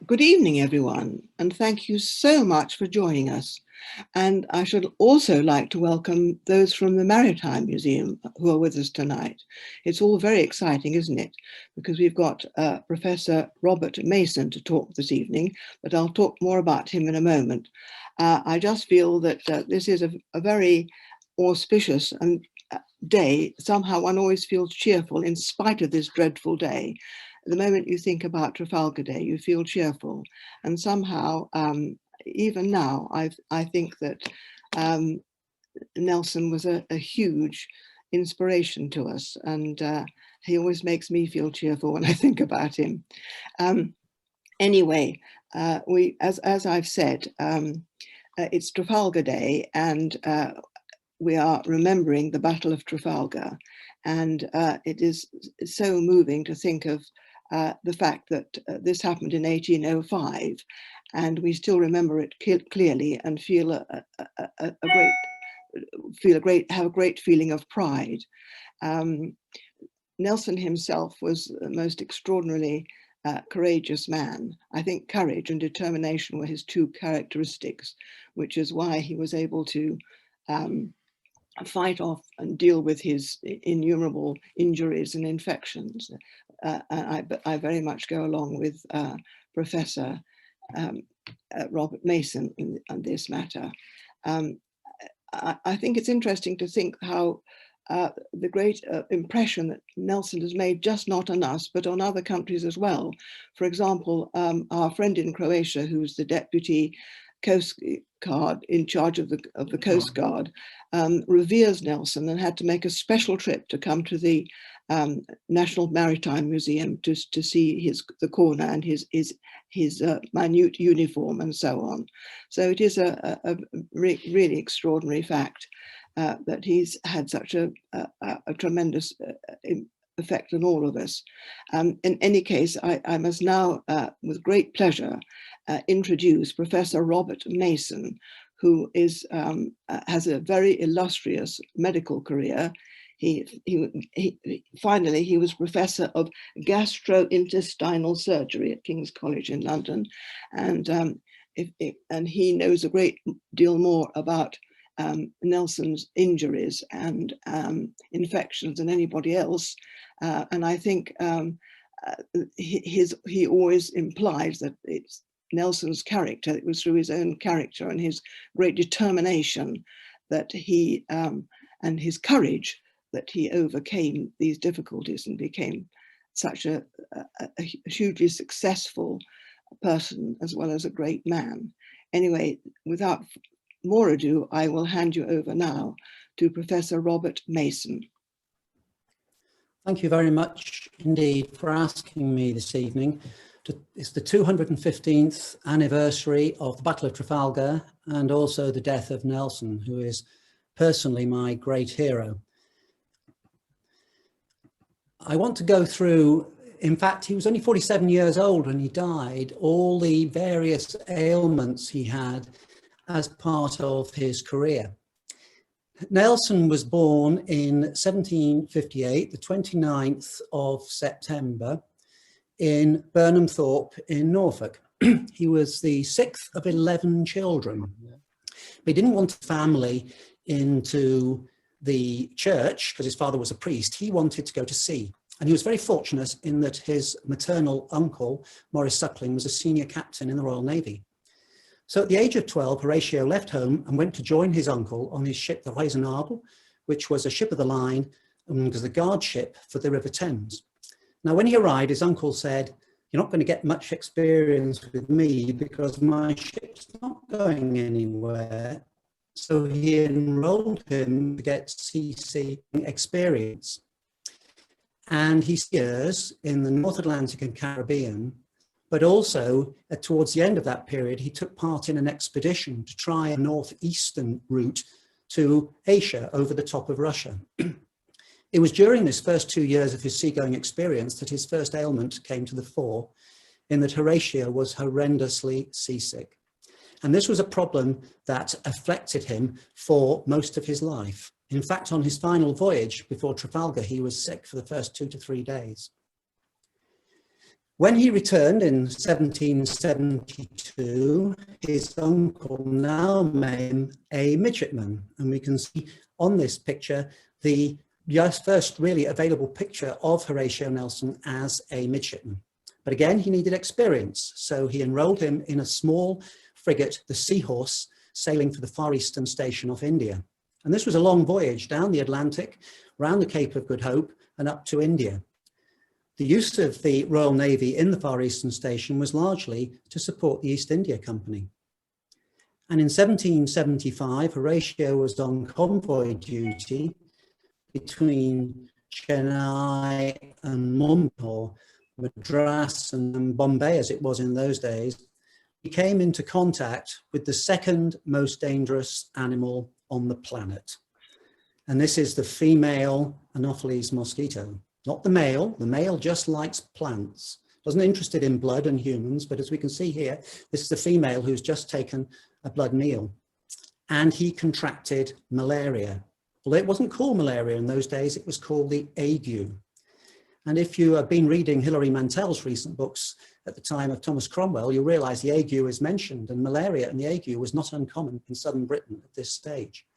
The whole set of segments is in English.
Good evening, everyone, and thank you so much for joining us. And I should also like to welcome those from the Maritime Museum who are with us tonight. It's all very exciting, isn't it? Because we've got Professor Robert Mason to talk this evening, but I'll talk more about him in a moment. I just feel that this is a very auspicious day. Somehow one always feels cheerful in spite of this dreadful day. The moment you think about Trafalgar Day, you feel cheerful. And somehow, even now, I think that Nelson was a huge inspiration to us. And he always makes me feel cheerful when I think about him. Anyway, as I've said, it's Trafalgar Day, and we are remembering the Battle of Trafalgar. And it is so moving to think of the fact that this happened in 1805, and we still remember it clearly and have a great feeling of pride. Nelson himself was the most extraordinarily courageous man. I think courage and determination were his two characteristics, which is why he was able to fight off and deal with his innumerable injuries and infections. But I very much go along with Professor Robert Mason on this matter. I think it's interesting to think how the great impression that Nelson has made, just not on us, but on other countries as well. For example, our friend in Croatia, who's the deputy Coast Guard in charge of the Coast Guard, reveres Nelson and had to make a special trip to come to the National Maritime Museum to see the corner and his minute uniform and so on. So it is a really extraordinary fact that he's had such a tremendous effect on all of us. In any case, I must now, with great pleasure, introduce Professor Robert Mason, who has a very illustrious medical career. Finally, he was professor of gastrointestinal surgery at King's College in London, and he knows a great deal more about Nelson's injuries and infections than anybody else. And I think he always implies that it's Nelson's character. It was through his own character and his great determination that and his courage that he overcame these difficulties and became such a hugely successful person as well as a great man. Anyway, without more ado, I will hand you over now to Professor Robert Mason. Thank you very much indeed for asking me this evening. It's the 215th anniversary of the Battle of Trafalgar and also the death of Nelson, who is personally my great hero. I want to go through, in fact, he was only 47 years old when he died, all the various ailments he had as part of his career. Nelson was born in 1758, the 29th of September, in Burnham Thorpe in Norfolk. He was the 6th of 11 children. But he didn't want a family into the church because his father was a priest. He wanted to go to sea. And he was very fortunate in that his maternal uncle, Maurice Suckling, was a senior captain in the Royal Navy. So at the age of 12, Horatio left home and went to join his uncle on his ship, the Reisenadel, which was a ship of the line and was the guard ship for the River Thames. Now, when he arrived, his uncle said, "You're not going to get much experience with me because my ship's not going anywhere." So he enrolled him to get sea experience. And he steers in the North Atlantic and Caribbean, but also towards the end of that period, he took part in an expedition to try a northeastern route to Asia over the top of Russia. It was during this first 2 years of his seagoing experience that his first ailment came to the fore, in that Horatio was horrendously seasick. And this was a problem that afflicted him for most of his life. In fact, on his final voyage before Trafalgar, he was sick for the first 2 to 3 days. When he returned in 1772, his uncle now made him a midshipman. And we can see on this picture the first really available picture of Horatio Nelson as a midshipman. But again, he needed experience. So he enrolled him in a small frigate, the Seahorse, sailing for the Far Eastern station off India. And this was a long voyage down the Atlantic, round the Cape of Good Hope and up to India. The use of the Royal Navy in the Far Eastern station was largely to support the East India Company. And in 1775, Horatio was on convoy duty between Chennai and Mumbai, Madras and Bombay as it was in those days. He came into contact with the second most dangerous animal on the planet. And this is the female Anopheles mosquito. Not the male. The male just likes plants. Wasn't interested in blood and humans, but as we can see here, this is the female who's just taken a blood meal. And he contracted malaria. Although it wasn't called malaria in those days, it was called the ague. And if you have been reading Hilary Mantel's recent books at the time of Thomas Cromwell, you'll realize the ague is mentioned, and malaria and the ague was not uncommon in southern Britain at this stage.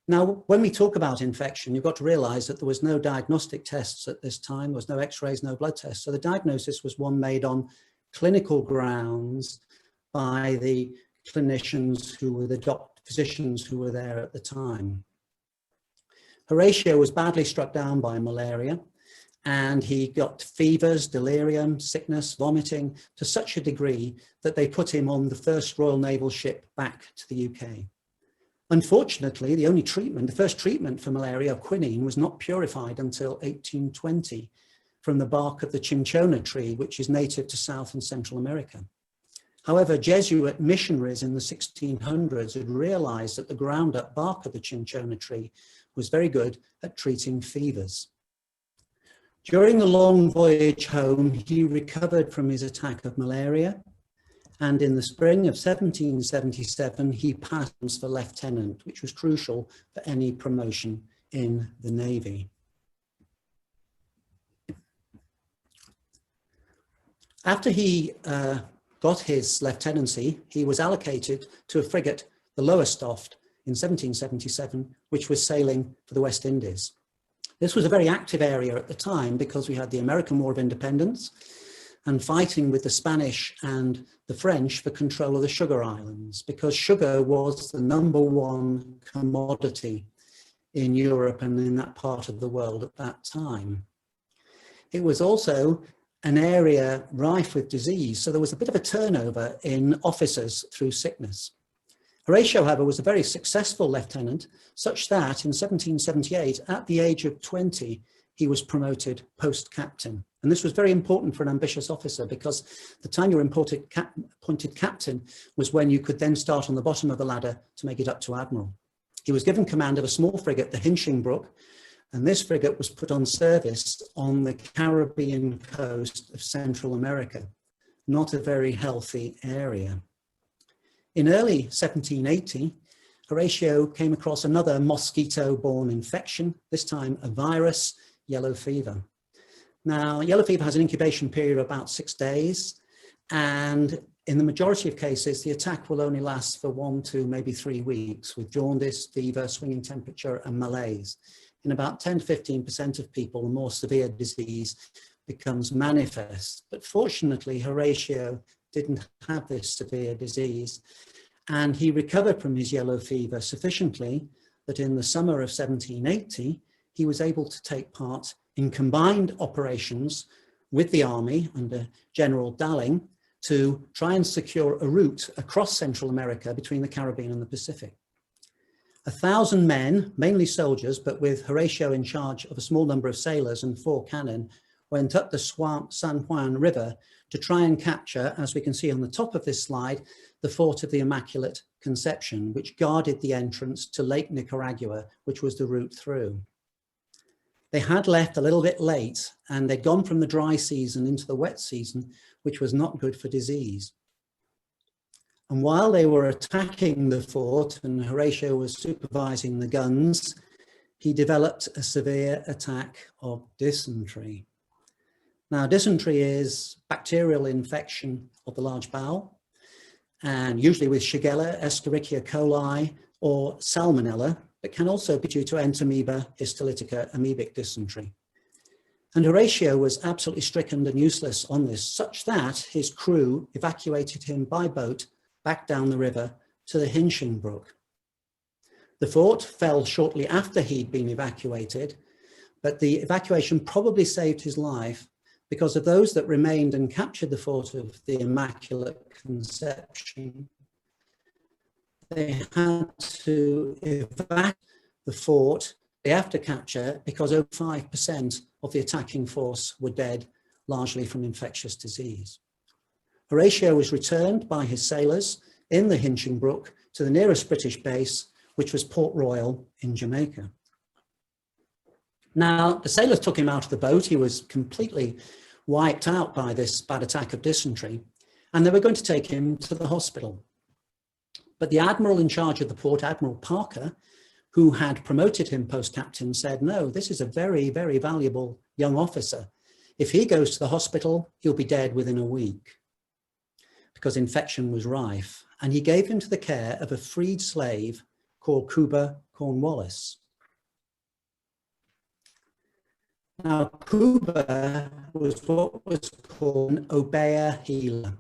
Now, when we talk about infection, you've got to realize that there was no diagnostic tests at this time. There was no x-rays, no blood tests. So the diagnosis was one made on clinical grounds by the clinicians who were the physicians who were there at the time. Horatio was badly struck down by malaria, and he got fevers, delirium, sickness, vomiting to such a degree that they put him on the first Royal Naval ship back to the UK. Unfortunately, the first treatment for malaria, quinine, was not purified until 1820 from the bark of the cinchona tree, which is native to South and Central America. However, Jesuit missionaries in the 1600s had realized that the ground up bark of the cinchona tree was very good at treating fevers. During the long voyage home, he recovered from his attack of malaria, and in the spring of 1777, he passed for lieutenant, which was crucial for any promotion in the Navy. After he got his lieutenancy, he was allocated to a frigate, the Lowestoft, in 1777, which was sailing for the West Indies. This was a very active area at the time because we had the American War of Independence and fighting with the Spanish and the French for control of the sugar islands, because sugar was the #1 commodity in Europe and in that part of the world at that time. It was also an area rife with disease, so there was a bit of a turnover in officers through sickness. Horatio, however, was a very successful lieutenant, such that in 1778, at the age of 20, he was promoted post-captain. And this was very important for an ambitious officer, because the time you were appointed captain was when you could then start on the bottom of the ladder to make it up to admiral. He was given command of a small frigate, the Hinchingbrook, and this frigate was put on service on the Caribbean coast of Central America, not a very healthy area. In early 1780, Horatio came across another mosquito-borne infection, this time a virus, yellow fever. Now, yellow fever has an incubation period of about 6 days, and in the majority of cases, the attack will only last for 1 to maybe 3 weeks, with jaundice, fever, swinging temperature, and malaise. In about 10 to 15% of people, the more severe disease becomes manifest. But fortunately, Horatio didn't have this severe disease, and he recovered from his yellow fever sufficiently that in the summer of 1780, he was able to take part in combined operations with the army under General Dalling to try and secure a route across Central America between the Caribbean and the Pacific. 1,000 men, mainly soldiers, but with Horatio in charge of a small number of sailors and 4 cannon, went up the San Juan River to try and capture, as we can see on the top of this slide, the Fort of the Immaculate Conception, which guarded the entrance to Lake Nicaragua, which was the route through. They had left a little bit late, and they'd gone from the dry season into the wet season, which was not good for disease. And while they were attacking the fort and Horatio was supervising the guns, he developed a severe attack of dysentery. Now, dysentery is bacterial infection of the large bowel, and usually with Shigella, Escherichia coli, or Salmonella, but can also be due to Entamoeba histolytica amoebic dysentery. And Horatio was absolutely stricken and useless on this, such that his crew evacuated him by boat back down the river to the Hinchinbrook. The fort fell shortly after he'd been evacuated, but the evacuation probably saved his life because of those that remained and captured the fort of the Immaculate Conception. They had to evacuate the fort after capture because over 5% of the attacking force were dead, largely from infectious disease. Horatio was returned by his sailors in the Hinchinbrook to the nearest British base, which was Port Royal in Jamaica. Now, the sailors took him out of the boat. He was completely wiped out by this bad attack of dysentery, and they were going to take him to the hospital. But the admiral in charge of the port, Admiral Parker, who had promoted him post-captain, said, no, this is a very, very valuable young officer. If he goes to the hospital, he'll be dead within a week, because infection was rife. And he gave him to the care of a freed slave called Cuba Cornwallis. Now, Cuba was what was called an obeah healer.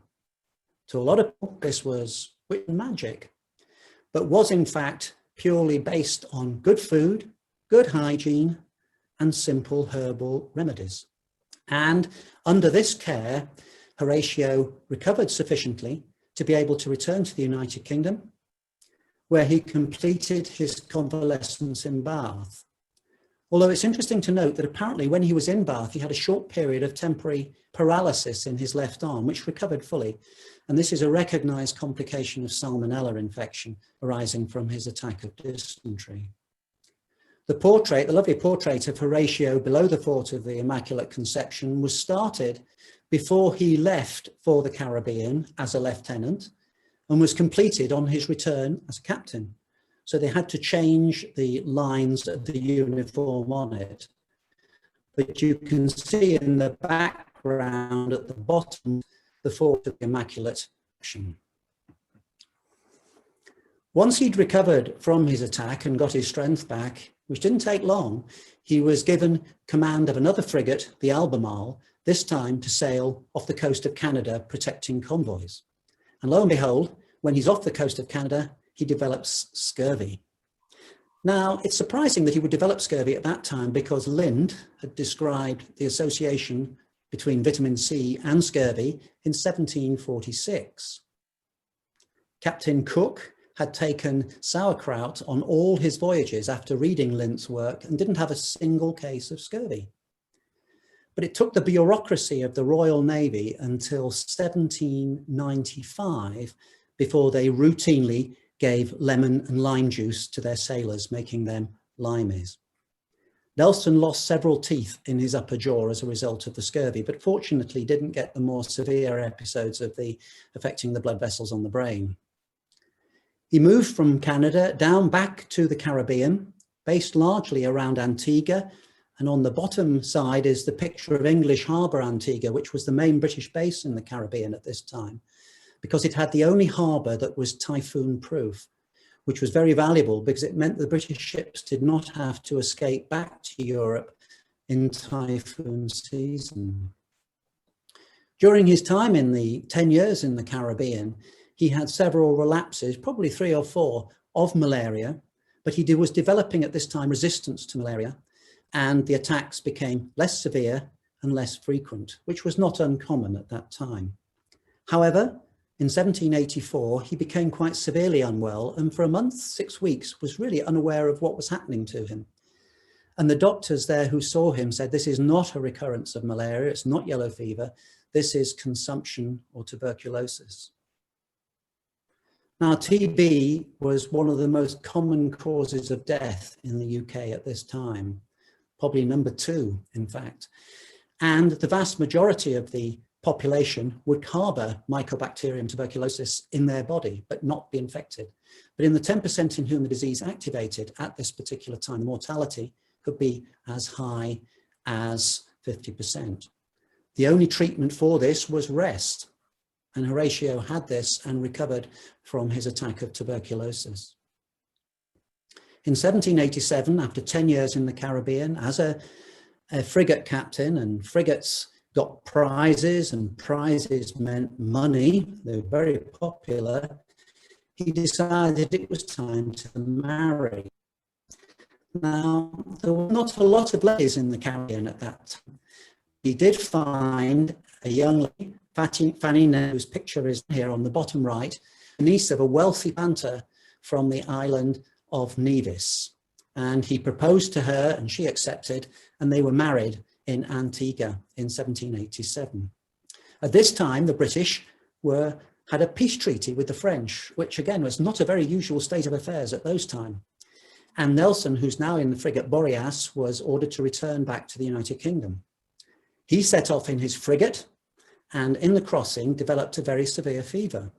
To a lot of people, this was magic, but was in fact purely based on good food, good hygiene, and simple herbal remedies. And under this care, Horatio recovered sufficiently to be able to return to the United Kingdom, where he completed his convalescence in Bath. Although it's interesting to note that apparently when he was in Bath, he had a short period of temporary paralysis in his left arm, which recovered fully. And this is a recognized complication of Salmonella infection arising from his attack of dysentery. The portrait, the lovely portrait of Horatio below the fort of the Immaculate Conception, was started before he left for the Caribbean as a lieutenant and was completed on his return as a captain. So they had to change the lines of the uniform on it. But you can see in the background at the bottom, the fort of the Immaculate Conception. Once he'd recovered from his attack and got his strength back, which didn't take long, he was given command of another frigate, the Albemarle, this time to sail off the coast of Canada, protecting convoys. And lo and behold, when he's off the coast of Canada, he develops scurvy. Now, it's surprising that he would develop scurvy at that time because Lind had described the association between vitamin C and scurvy in 1746. Captain Cook had taken sauerkraut on all his voyages after reading Lind's work and didn't have a single case of scurvy. But it took the bureaucracy of the Royal Navy until 1795 before they routinely gave lemon and lime juice to their sailors, making them limeys. Nelson lost several teeth in his upper jaw as a result of the scurvy, but fortunately didn't get the more severe episodes of affecting the blood vessels on the brain. He moved from Canada down back to the Caribbean, based largely around Antigua, and on the bottom side is the picture of English Harbour, Antigua, which was the main British base in the Caribbean at this time, because it had the only harbour that was typhoon-proof, which was very valuable because it meant the British ships did not have to escape back to Europe in typhoon season. During his time in the 10 years in the Caribbean, he had several relapses, probably 3 or 4, of malaria, but he was developing at this time resistance to malaria, and the attacks became less severe and less frequent, which was not uncommon at that time. However, in 1784, he became quite severely unwell, and for a month, 6 weeks, was really unaware of what was happening to him. And the doctors there who saw him said, this is not a recurrence of malaria, it's not yellow fever, this is consumption or tuberculosis. Now, TB was one of the most common causes of death in the UK at this time, probably number 2, in fact. And the vast majority of the population would harbour Mycobacterium tuberculosis in their body, but not be infected. But in the 10% in whom the disease activated at this particular time, the mortality could be as high as 50%. The only treatment for this was rest, and Horatio had this and recovered from his attack of tuberculosis. In 1787, after 10 years in the Caribbean as a frigate captain, and frigates got prizes and prizes meant money, they were very popular, he decided it was time to marry. Now, there were not a lot of ladies in the Caribbean at that time. He did find a young lady, Fanny, whose picture is here on the bottom right, a niece of a wealthy planter from the island of Nevis. And he proposed to her and she accepted, and they were married in Antigua in 1787. At this time, the British had a peace treaty with the French, which again was not a very usual state of affairs at those times. And Nelson, who's now in the frigate Boreas, was ordered to return back to the United Kingdom. He set off in his frigate and in the crossing developed a very severe fever.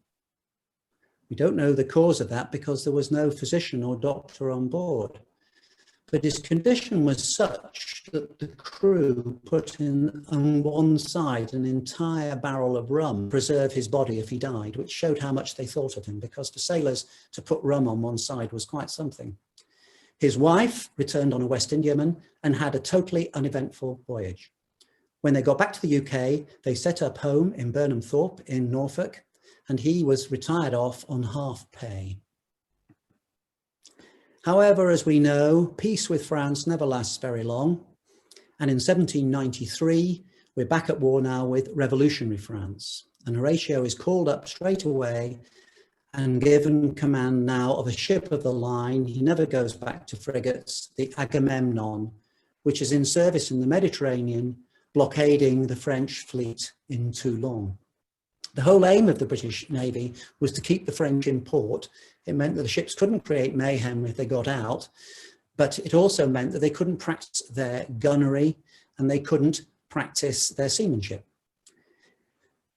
We don't know the cause of that because there was no physician or doctor on board. But his condition was such that the crew put in on one side an entire barrel of rum to preserve his body if he died, which showed how much they thought of him, because for sailors to put rum on one side was quite something. His wife returned on a West Indiaman and had a totally uneventful voyage. When they got back to the UK, they set up home in Burnham Thorpe in Norfolk, and he was retired off on half pay. However, as we know, peace with France never lasts very long. And in 1793, we're back at war now with revolutionary France. And Horatio is called up straight away and given command now of a ship of the line. He never goes back to frigates, the Agamemnon, which is in service in the Mediterranean, blockading the French fleet in Toulon. The whole aim of the British Navy was to keep the French in port. It meant that the ships couldn't create mayhem if they got out, but it also meant that they couldn't practice their gunnery and they couldn't practice their seamanship.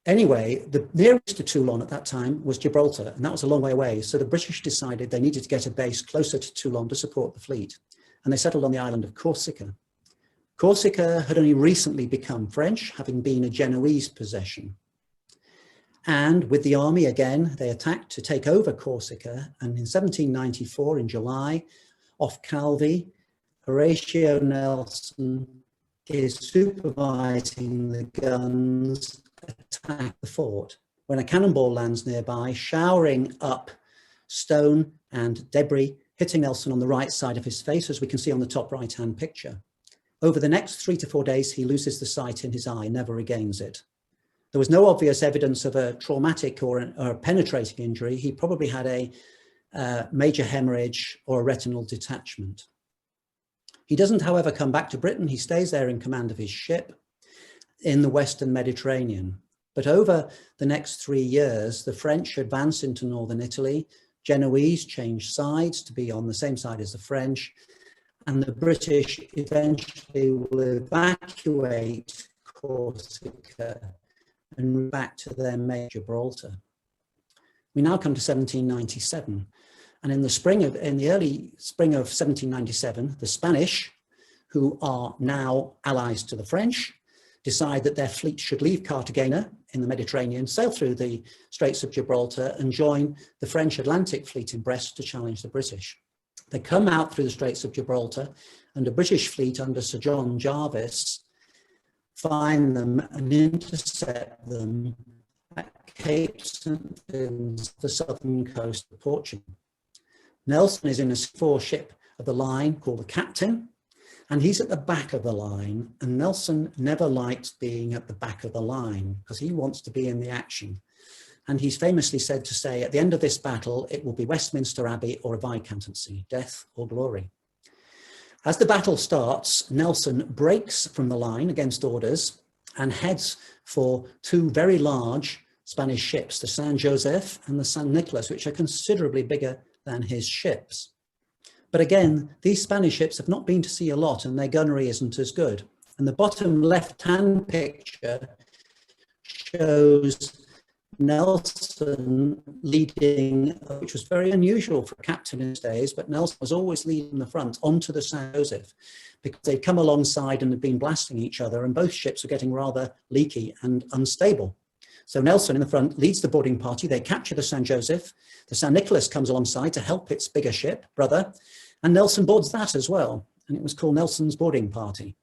Anyway, the nearest to Toulon at that time was Gibraltar, and that was a long way away. So the British decided they needed to get a base closer to Toulon to support the fleet. And they settled on the island of Corsica. Corsica had only recently become French, having been a Genoese possession. And with the army again, they attacked to take over Corsica. And in 1794, in July, off Calvi, Horatio Nelson is supervising the guns attack the fort when a cannonball lands nearby, showering up stone and debris, hitting Nelson on the right side of his face, as we can see on the top right-hand picture. Over the next 3 to 4 days, he loses the sight in his eye, never regains it. There was no obvious evidence of a traumatic or a penetrating injury. He probably had a major hemorrhage or a retinal detachment. He doesn't, however, come back to Britain. He stays there in command of his ship in the Western Mediterranean. But over the next 3 years, the French advance into northern Italy. Genoese change sides to be on the same side as the French, and the British eventually will evacuate Corsica and move back to their main Gibraltar. We now come to 1797, and in the early spring of 1797, the Spanish, who are now allies to the French, decide that their fleet should leave Cartagena in the Mediterranean, sail through the Straits of Gibraltar, and join the French Atlantic fleet in Brest to challenge the British. They come out through the Straits of Gibraltar, and a British fleet under Sir John Jarvis find them and intercept them at Cape St. Vincent, the southern coast of Portugal. Nelson is in a ship of the line called the Captain, and he's at the back of the line, and Nelson never liked being at the back of the line because he wants to be in the action. And he's famously said to say, at the end of this battle, it will be Westminster Abbey or a viscountcy, death or glory. As the battle starts, Nelson breaks from the line against orders and heads for 2 very large Spanish ships, the San Josef and the San Nicolas, which are considerably bigger than his ships. But again, these Spanish ships have not been to sea a lot and their gunnery isn't as good. And the bottom left-hand picture shows Nelson leading, which was very unusual for a captain in those days, but Nelson was always leading the front onto the San Joseph because they'd come alongside and had been blasting each other, and both ships were getting rather leaky and unstable. So Nelson in the front leads the boarding party. They capture the San Joseph. The San Nicolas comes alongside to help its bigger ship, brother, and Nelson boards that as well. And it was called Nelson's boarding party.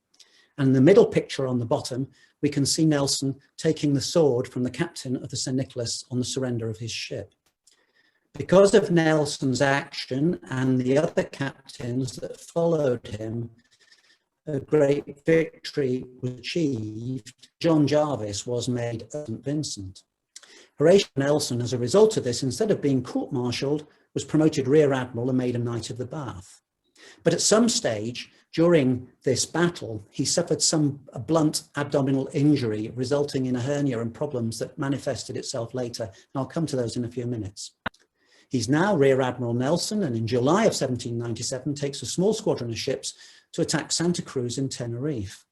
And in the middle picture on the bottom, we can see Nelson taking the sword from the captain of the San Nicolas on the surrender of his ship. Because of Nelson's action and the other captains that followed him, a great victory was achieved. John Jarvis was made St. Vincent. Horatio Nelson, as a result of this, instead of being court-martialed, was promoted Rear Admiral and made a Knight of the Bath. But at some stage during this battle, he suffered a blunt abdominal injury, resulting in a hernia and problems that manifested itself later. And I'll come to those in a few minutes. He's now Rear Admiral Nelson, and in July of 1797 takes a small squadron of ships to attack Santa Cruz in Tenerife.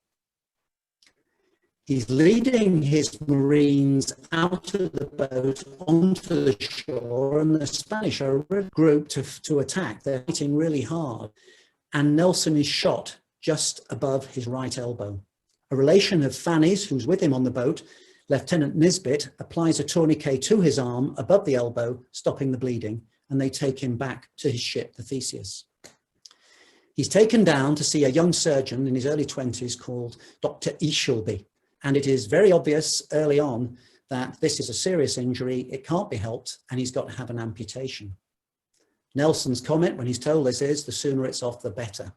He's leading his Marines out of the boat onto the shore, and the Spanish are a group to attack. They're fighting really hard, and Nelson is shot just above his right elbow. A relation of Fanny's, who's with him on the boat, Lieutenant Nisbet, applies a tourniquet to his arm above the elbow, stopping the bleeding, and they take him back to his ship, the Theseus. He's taken down to see a young surgeon in his early 20s called Dr. Eshelby. And it is very obvious early on that this is a serious injury, it can't be helped, and he's got to have an amputation. Nelson's comment when he's told this is, the sooner it's off, the better.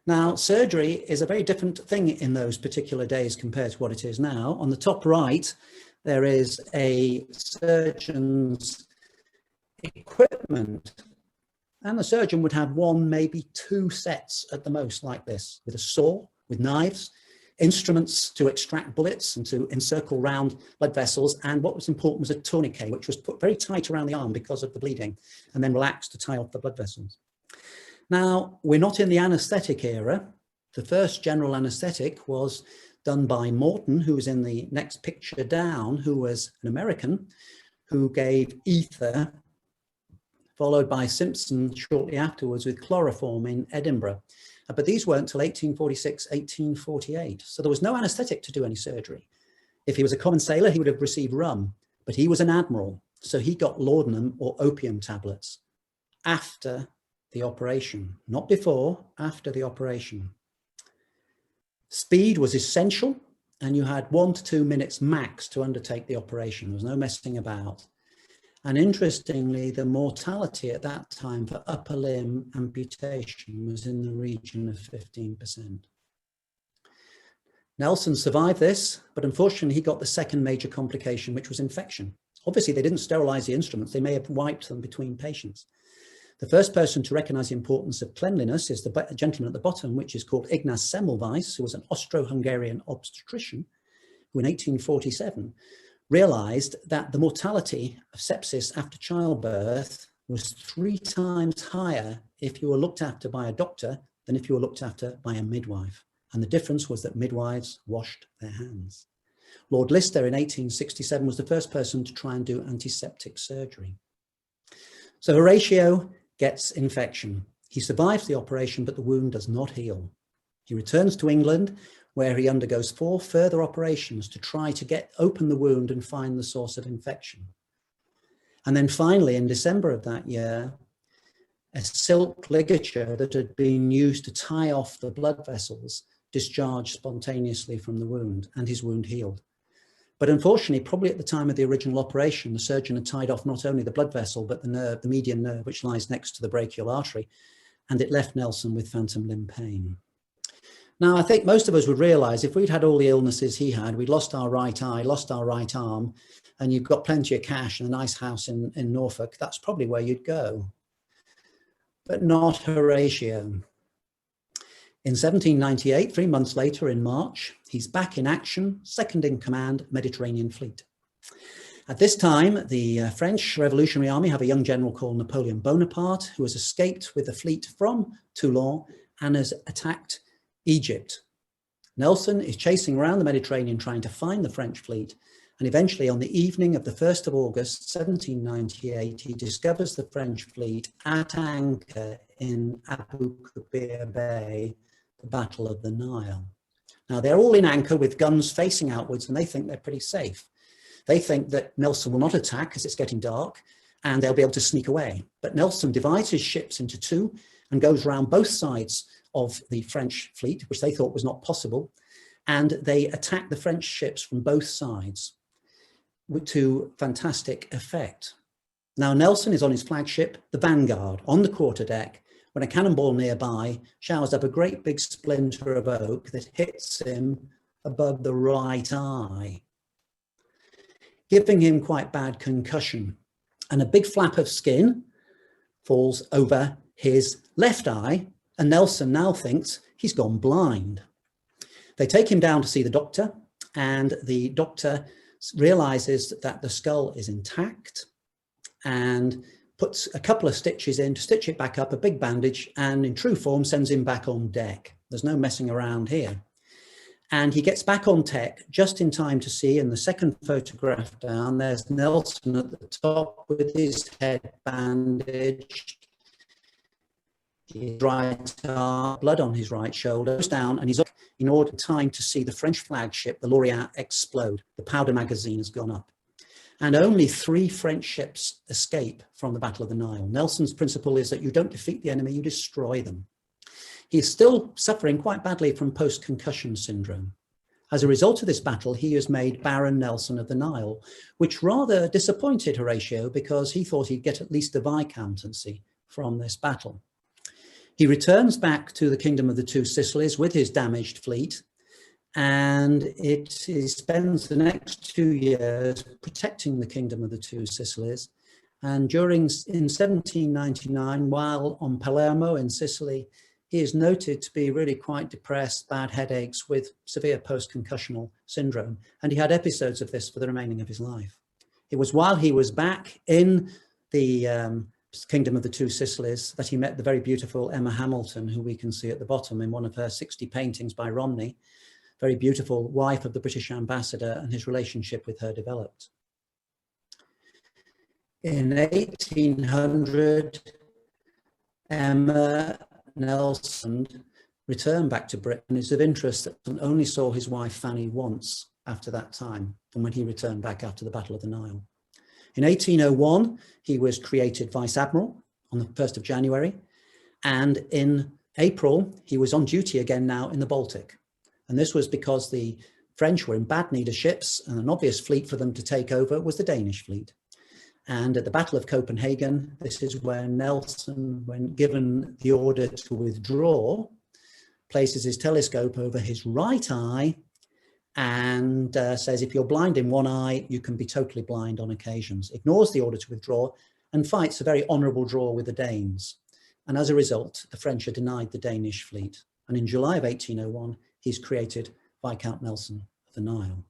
Now, surgery is a very different thing in those particular days compared to what it is now. On the top right, there is a surgeon's equipment, and the surgeon would have one, maybe two sets at the most like this, with a saw, with knives, instruments to extract bullets and to encircle round blood vessels, and what was important was a tourniquet, which was put very tight around the arm because of the bleeding, and then relaxed to tie off the blood vessels. Now, we're not in the anaesthetic era. The first general anaesthetic was done by Morton, who was in the next picture down, who was an American, who gave ether, followed by Simpson shortly afterwards with chloroform in Edinburgh. But these weren't until 1846, 1848. So there was no anaesthetic to do any surgery. If he was a common sailor, he would have received rum, but he was an admiral. So he got laudanum or opium tablets after the operation, not before, after the operation. Speed was essential, and you had 1 to 2 minutes max to undertake the operation. There was no messing about. And interestingly, the mortality at that time for upper limb amputation was in the region of 15%. Nelson survived this, but unfortunately he got the second major complication, which was infection. Obviously they didn't sterilize the instruments, they may have wiped them between patients. The first person to recognize the importance of cleanliness is the gentleman at the bottom, which is called Ignaz Semmelweis, who was an Austro-Hungarian obstetrician, who in 1847 realized that the mortality of sepsis after childbirth was 3 times higher if you were looked after by a doctor than if you were looked after by a midwife. And the difference was that midwives washed their hands. Lord Lister in 1867 was the first person to try and do antiseptic surgery. So Horatio gets infection. He survives the operation, but the wound does not heal. He returns to England, where he undergoes 4 further operations to try to get open the wound and find the source of infection. And then finally, in December of that year, a silk ligature that had been used to tie off the blood vessels discharged spontaneously from the wound, and his wound healed. But unfortunately, probably at the time of the original operation, the surgeon had tied off not only the blood vessel, but the nerve, the median nerve, which lies next to the brachial artery, and it left Nelson with phantom limb pain. Now, I think most of us would realize if we'd had all the illnesses he had, we'd lost our right eye, lost our right arm, and you've got plenty of cash and a nice house in Norfolk, that's probably where you'd go. But not Horatio. In 1798, 3 months later in March, he's back in action, second in command, Mediterranean Fleet. At this time, the French Revolutionary Army have a young general called Napoleon Bonaparte, who has escaped with a fleet from Toulon and has attacked Egypt. Nelson is chasing around the Mediterranean trying to find the French fleet, And eventually, on the evening of the 1st of August, 1798, he discovers the French fleet at anchor in Abu Kubir Bay, the Battle of the Nile. Now, they're all in anchor with guns facing outwards, and they think they're pretty safe. They think that Nelson will not attack because it's getting dark, and they'll be able to sneak away. But Nelson divides his ships into two and goes around both sides of the French fleet, which they thought was not possible, and they attack the French ships from both sides to fantastic effect. Now, Nelson is on his flagship, the Vanguard, on the quarterdeck, when a cannonball nearby showers up a great big splinter of oak that hits him above the right eye, giving him quite bad concussion. And a big flap of skin falls over his left eye, and Nelson now thinks he's gone blind. They take him down to see the doctor, and the doctor realizes that the skull is intact and puts a couple of stitches in to stitch it back up, a big bandage, and in true form sends him back on deck. There's no messing around here. And he gets back on deck just in time to see, in the second photograph down, there's Nelson at the top with his head bandaged, his right arm, blood on his right shoulder, goes down, and he's in order time to see the French flagship, the Laureate, explode. The powder magazine has gone up. And only 3 French ships escape from the Battle of the Nile. Nelson's principle is that you don't defeat the enemy, you destroy them. He's still suffering quite badly from post-concussion syndrome. As a result of this battle, he is made Baron Nelson of the Nile, which rather disappointed Horatio because he thought he'd get at least a viscountcy from this battle. He returns back to the Kingdom of the Two Sicilies with his damaged fleet, and he spends the next 2 years protecting the Kingdom of the Two Sicilies. And in 1799, while on Palermo in Sicily, he is noted to be really quite depressed, bad headaches with severe post-concussional syndrome. And he had episodes of this for the remaining of his life. It was while he was back in the Kingdom of the Two Sicilies that he met the very beautiful Emma Hamilton, who we can see at the bottom in one of her 60 paintings by Romney, very beautiful wife of the British ambassador, and his relationship with her developed. In 1800, Emma Nelson returned back to Britain. It's of interest that he only saw his wife Fanny once after that time, from when he returned back after the Battle of the Nile. In 1801, he was created Vice Admiral on the 1st of January. And in April, he was on duty again now in the Baltic. And this was because the French were in bad need of ships, and an obvious fleet for them to take over was the Danish fleet. And at the Battle of Copenhagen, this is where Nelson, when given the order to withdraw, places his telescope over his right eye and says, if you're blind in one eye, you can be totally blind on occasions, ignores the order to withdraw, and fights a very honourable draw with the Danes. And as a result, the French are denied the Danish fleet. And in July of 1801, he's created Viscount Nelson of the Nile.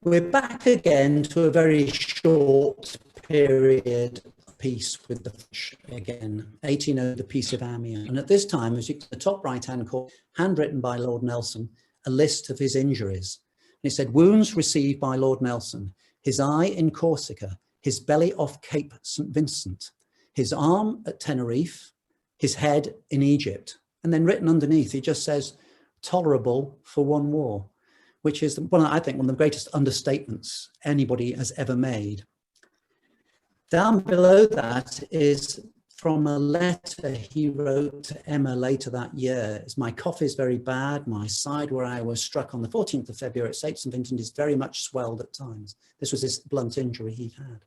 We're back again to a very short period of peace with the French again, 1800, the Peace of Amiens. And at this time, as you can see, the top right-hand corner, handwritten by Lord Nelson, a list of his injuries. And it said, wounds received by Lord Nelson, his eye in Corsica, his belly off Cape St. Vincent, his arm at Tenerife, his head in Egypt. And then written underneath, he just says, tolerable for one war, which is, I think, one of the greatest understatements anybody has ever made. Down below that is from a letter he wrote to Emma later that year. My cough is very bad. My side where I was struck on the 14th of February at St. Vincent is very much swelled at times. This was this blunt injury he'd had.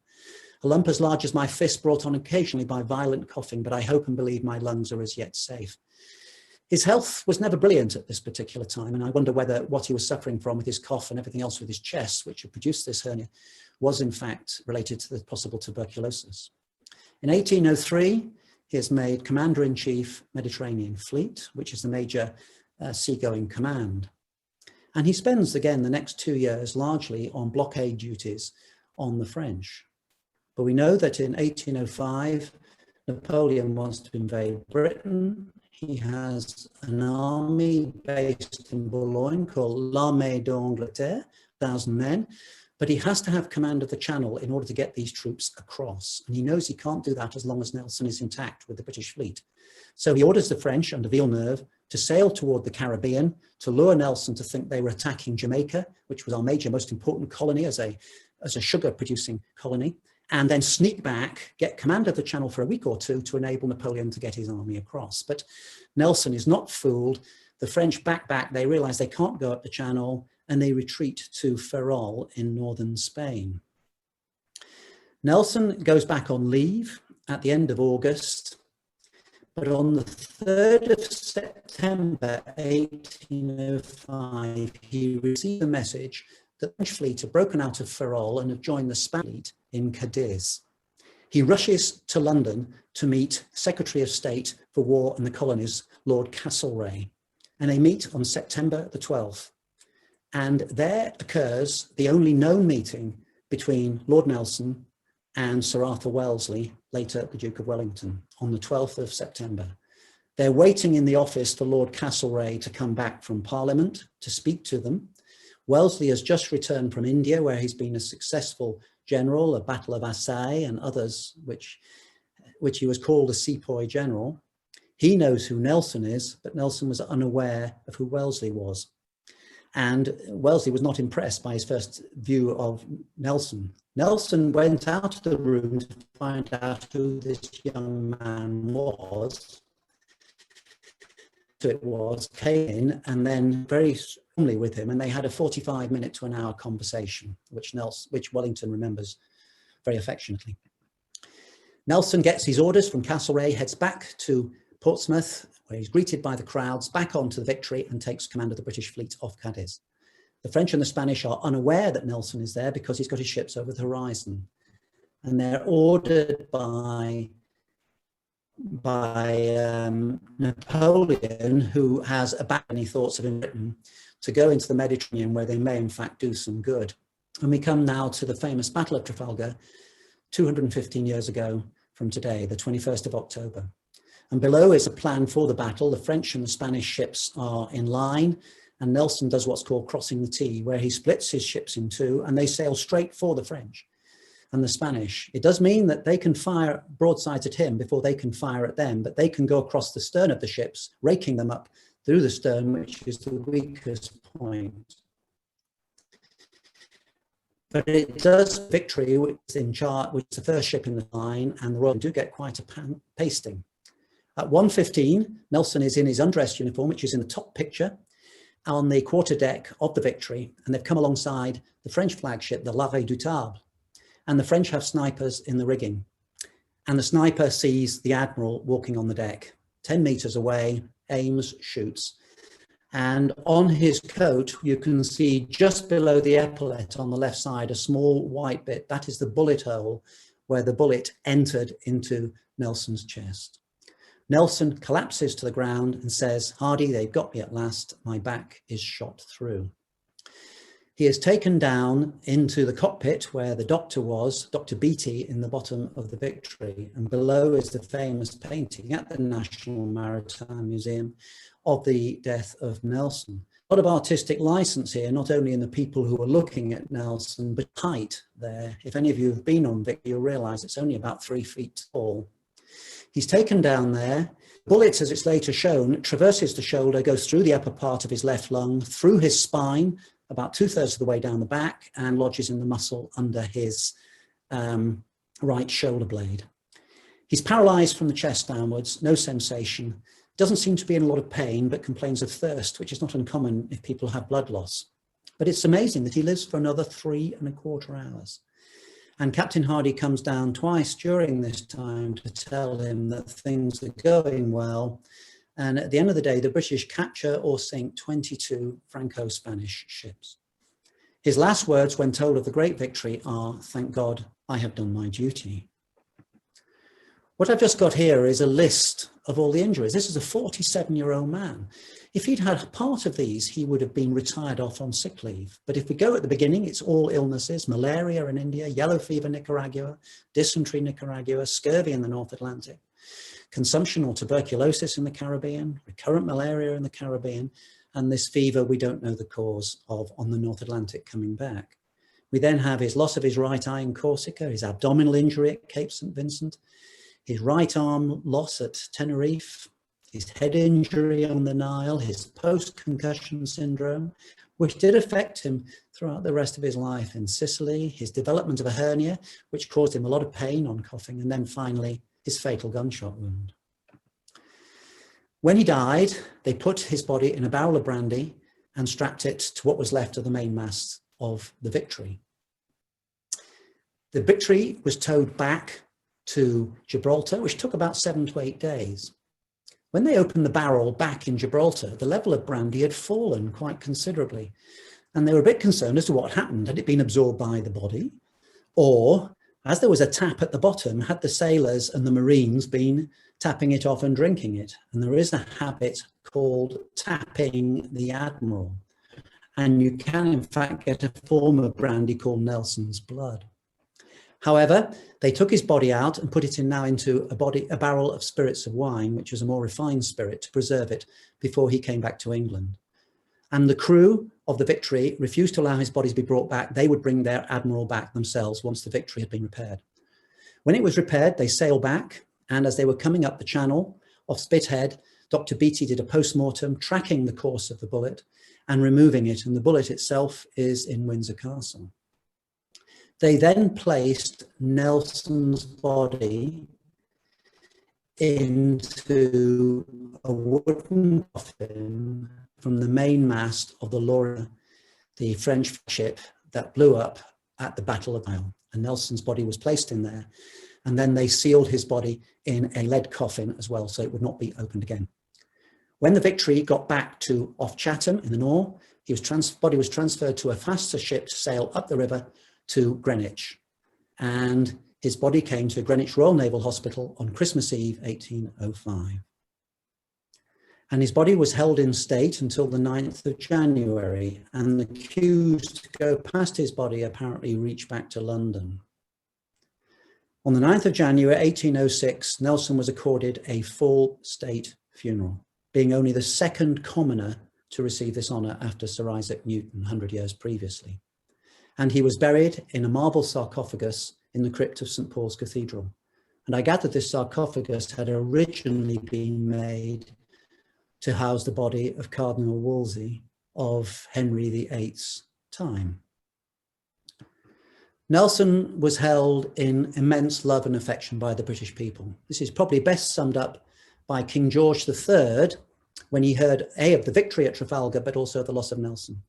A lump as large as my fist brought on occasionally by violent coughing, but I hope and believe my lungs are as yet safe. His health was never brilliant at this particular time, and I wonder whether what he was suffering from with his cough and everything else with his chest, which had produced this hernia, was in fact related to the possible tuberculosis. In 1803, he is made Commander-in-Chief Mediterranean Fleet, which is the major seagoing command. And he spends, again, the next 2 years largely on blockade duties on the French. But we know that in 1805, Napoleon wants to invade Britain. he has an army based in Boulogne called l'Armée d'Angleterre, 1,000 men, but he has to have command of the Channel in order to get these troops across. And he knows he can't do that as long as Nelson is intact with the British fleet. So he orders the French under Villeneuve to sail toward the Caribbean to lure Nelson to think they were attacking Jamaica, which was our major, most important colony as a sugar producing colony, and then sneak back, get command of the Channel for a week or two to enable Napoleon to get his army across. But Nelson is not fooled. The French back, they realize they can't go up the Channel, and they retreat to Ferrol in northern Spain. Nelson goes back on leave at the end of August, but on the 3rd of September 1805, he received a message that the French fleet had broken out of Ferrol and have joined the Spanish fleet in Cadiz. He rushes to London to meet Secretary of State for War and the Colonies, Lord Castlereagh, and they meet on September the 12th. And there occurs the only known meeting between Lord Nelson and Sir Arthur Wellesley, later the Duke of Wellington, on the 12th of September. They're waiting in the office for Lord Castlereagh to come back from Parliament to speak to them. Wellesley has just returned from India, where he's been a successful general, a Battle of Assaye and others, which he was called a sepoy general. He knows who Nelson is, but Nelson was unaware of who Wellesley was. And Wellesley was not impressed by his first view of Nelson. Nelson went out of the room to find out who this young man was. So it was, came in and then very strongly with him, and they had a 45-minute to an hour conversation, which Wellington remembers very affectionately. Nelson gets his orders from Castlereagh, heads back to Portsmouth, where he's greeted by the crowds, back onto the Victory, and takes command of the British fleet off Cadiz. The French and the Spanish are unaware that Nelson is there because he's got his ships over the horizon. And they're ordered by Napoleon, who has abandoned any thoughts of Britain, to go into the Mediterranean, where they may in fact do some good. And we come now to the famous Battle of Trafalgar, 215 years ago from today, the 21st of October. And below is a plan for the battle. The French and the Spanish ships are in line, and Nelson does what's called crossing the T, where he splits his ships in two and they sail straight for the French and the Spanish. It does mean that they can fire broadsides at him before they can fire at them, but they can go across the stern of the ships, raking them up through the stern, which is the weakest point. But it does Victory, which is in charge, which is the first ship in the line, and the Royal do get quite a pasting. At 1:15, Nelson is in his undressed uniform, which is in the top picture, on the quarterdeck of the Victory, and they've come alongside the French flagship, the La Redoutable, and the French have snipers in the rigging. And the sniper sees the Admiral walking on the deck, 10 meters away, aims, shoots. And on his coat, you can see just below the epaulette on the left side, a small white bit. That is the bullet hole where the bullet entered into Nelson's chest. Nelson collapses to the ground and says, "Hardy, they've got me at last. My back is shot through." He is taken down into the cockpit where the doctor was, Dr. Beatty, in the bottom of the Victory. And below is the famous painting at the National Maritime Museum of the death of Nelson. A lot of artistic license here, not only in the people who are looking at Nelson, but height there. If any of you have been on Victory, you'll realize it's only about 3 feet tall. He's taken down there. Bullet, as it's later shown, traverses the shoulder, goes through the upper part of his left lung, through his spine, about 2/3 of the way down the back, and lodges in the muscle under his right shoulder blade. He's paralyzed from the chest downwards, no sensation, doesn't seem to be in a lot of pain, but complains of thirst, which is not uncommon if people have blood loss. But it's amazing that he lives for another 3¼ hours. And Captain Hardy comes down twice during this time to tell him that things are going well. And at the end of the day, the British capture or sink 22 Franco-Spanish ships. His last words when told of the great victory are, "Thank God, I have done my duty." What I've just got here is a list of all the injuries. This is a 47-year-old man. If he'd had part of these, he would have been retired off on sick leave. But if we go at the beginning, it's all illnesses: malaria in India, yellow fever Nicaragua, dysentery Nicaragua, scurvy in the North Atlantic. consumption or tuberculosis in the Caribbean, recurrent malaria in the Caribbean, and this fever we don't know the cause of on the North Atlantic coming back. We then have his loss of his right eye in Corsica, his abdominal injury at Cape St. Vincent, his right arm loss at Tenerife, his head injury on the Nile, his post-concussion syndrome, which did affect him throughout the rest of his life in Sicily, his development of a hernia, which caused him a lot of pain on coughing, and then finally his fatal gunshot wound. When he died, they put his body in a barrel of brandy and strapped it to what was left of the mainmast of the Victory. The Victory was towed back to Gibraltar, which took about 7 to 8 days. When they opened the barrel back in Gibraltar, the level of brandy had fallen quite considerably. And they were a bit concerned as to what happened. Had it been absorbed by the body? Or, as there was a tap at the bottom, had the sailors and the Marines been tapping it off and drinking it? And there is a habit called tapping the Admiral. And you can, in fact, get a form of brandy called Nelson's blood. However, they took his body out and put it into a barrel of spirits of wine, which was a more refined spirit, to preserve it before he came back to England. And the crew of the Victory refused to allow his body to be brought back. They would bring their Admiral back themselves once the Victory had been repaired. When it was repaired, they sailed back. And as they were coming up the channel off Spithead, Dr. Beattie did a post-mortem, tracking the course of the bullet and removing it. And the bullet itself is in Windsor Castle. They then placed Nelson's body into a wooden coffin from the mainmast of the Laura, the French ship that blew up at the Battle of Nile. And Nelson's body was placed in there. And then they sealed his body in a lead coffin as well, so it would not be opened again. When the Victory got back to off Chatham in the Nore, his body was transferred to a faster ship to sail up the river to Greenwich, and his body came to Greenwich Royal Naval Hospital on Christmas Eve 1805. And his body was held in state until the 9th of January, and the queues to go past his body apparently reached back to London. On the 9th of January 1806, Nelson was accorded a full state funeral, being only the second commoner to receive this honour after Sir Isaac Newton 100 years previously. And he was buried in a marble sarcophagus in the crypt of St. Paul's Cathedral. And I gather this sarcophagus had originally been made to house the body of Cardinal Wolsey of Henry VIII's time. Nelson was held in immense love and affection by the British people. This is probably best summed up by King George III when he heard of the victory at Trafalgar, but also the loss of Nelson.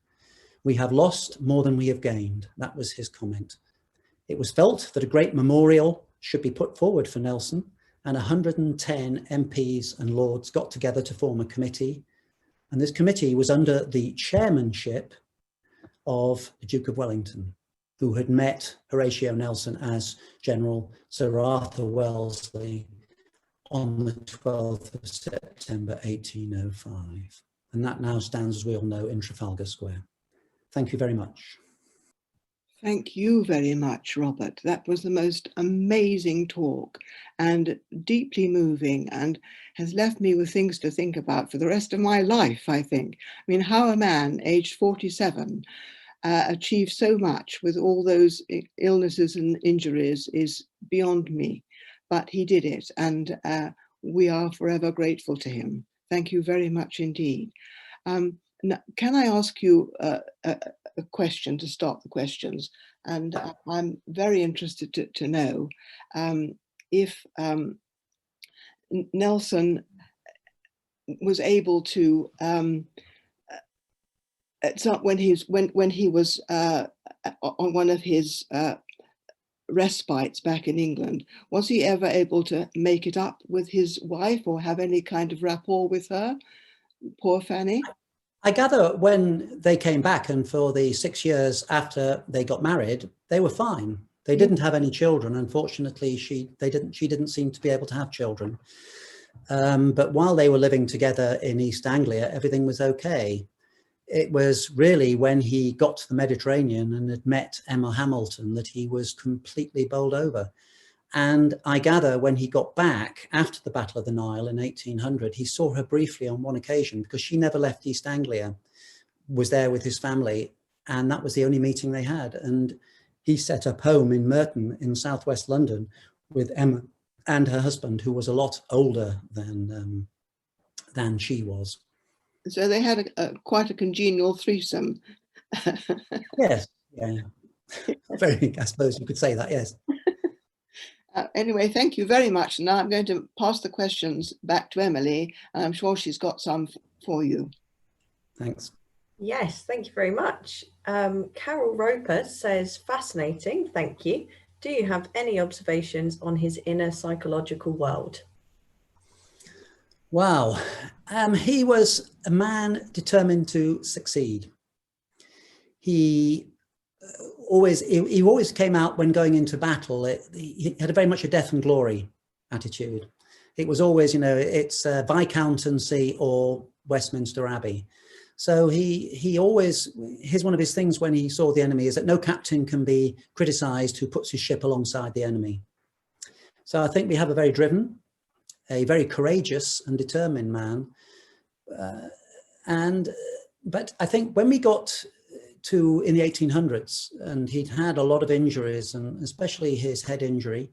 "We have lost more than we have gained." That was his comment. It was felt that a great memorial should be put forward for Nelson, and 110 MPs and Lords got together to form a committee. And this committee was under the chairmanship of the Duke of Wellington, who had met Horatio Nelson as General Sir Arthur Wellesley on the 12th of September 1805. And that now stands, as we all know, in Trafalgar Square. Thank you very much. Thank you very much, Robert. That was the most amazing talk and deeply moving, and has left me with things to think about for the rest of my life, I think. I mean, how a man aged 47 achieved so much with all those illnesses and injuries is beyond me, but he did it, and we are forever grateful to him. Thank you very much indeed. Now, can I ask you a question to start the questions? And I'm very interested to know if Nelson was able to, when he was on one of his respites back in England, was he ever able to make it up with his wife or have any kind of rapport with her? Poor Fanny. I gather when they came back, and for the 6 years after they got married, they were fine. They didn't have any children. Unfortunately, she didn't seem to be able to have children. But while they were living together in East Anglia, everything was okay. It was really when he got to the Mediterranean and had met Emma Hamilton that he was completely bowled over. And I gather when he got back after the Battle of the Nile in 1800, he saw her briefly on one occasion because she never left East Anglia, was there with his family, and that was the only meeting they had. And he set up home in Merton in southwest London with Emma and her husband, who was a lot older than she was. So they had quite a congenial threesome. Yes, yeah. Very, I suppose you could say that, yes. Anyway, thank you very much. Now I'm going to pass the questions back to Emily, and I'm sure she's got some for you. Thanks. Yes, thank you very much. Carol Roper says, fascinating, thank you. Do you have any observations on his inner psychological world? Wow. He was a man determined to succeed. He always came out when going into battle. He had very much a death and glory attitude. It was always, you know, it's Viscountcy or Westminster Abbey. So he always, here's one of his things when he saw the enemy, is that no captain can be criticized who puts his ship alongside the enemy. So I think we have a very driven, a very courageous and determined man. But I think when we got to in the 1800s, and he'd had a lot of injuries, and especially his head injury,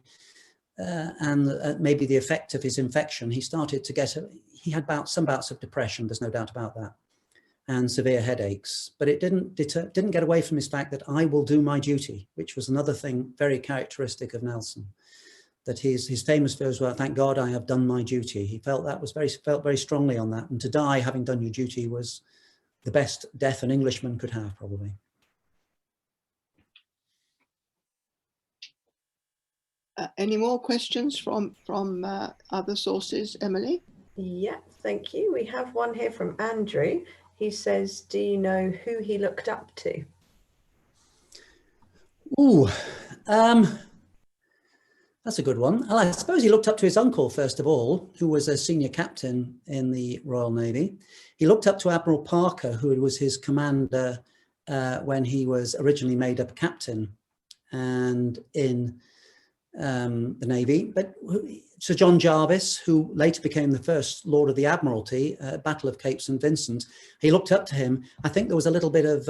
and maybe the effect of his infection, he started to get, he had some bouts of depression, there's no doubt about that, and severe headaches. But it didn't get away from his fact that I will do my duty, which was another thing very characteristic of Nelson, that his famous words were, thank God I have done my duty. He felt that was felt very strongly on that, and to die having done your duty was the best death an Englishman could have, probably. Any more questions from other sources, Emily? Yeah, thank you. We have one here from Andrew. He says, do you know who he looked up to? Ooh, that's a good one. Well, I suppose he looked up to his uncle, first of all, who was a senior captain in the Royal Navy. He looked up to Admiral Parker, who was his commander when he was originally made up captain and in the Navy. But Sir John Jarvis, who later became the first Lord of the Admiralty, Battle of Cape St. Vincent, he looked up to him. I think there was a little bit of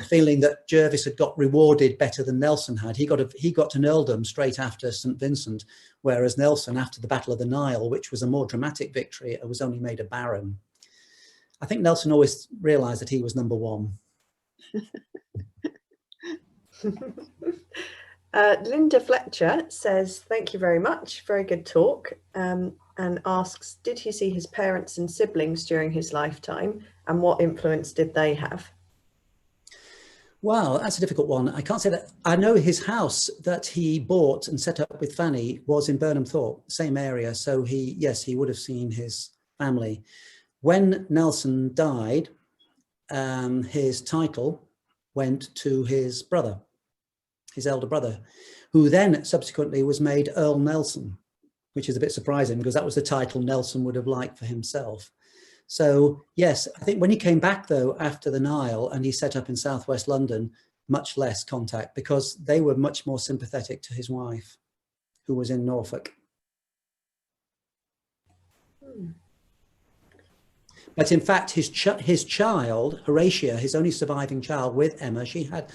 feeling that Jervis had got rewarded better than Nelson had. He got to earldom straight after St. Vincent, whereas Nelson, after the Battle of the Nile, which was a more dramatic victory, was only made a baron. I think Nelson always realised that he was number one. Linda Fletcher says, thank you very much, very good talk, and asks, did he see his parents and siblings during his lifetime, and what influence did they have? Wow, that's a difficult one. I can't say that. I know his house that he bought and set up with Fanny was in Burnham Thorpe, same area. So yes, he would have seen his family. When Nelson died, his title went to his brother, his elder brother, who then subsequently was made Earl Nelson, which is a bit surprising because that was the title Nelson would have liked for himself. So yes, I think when he came back though after the Nile and he set up in southwest London, much less contact because they were much more sympathetic to his wife, who was in Norfolk. But in fact, his child, Horatio, his only surviving child with Emma, she had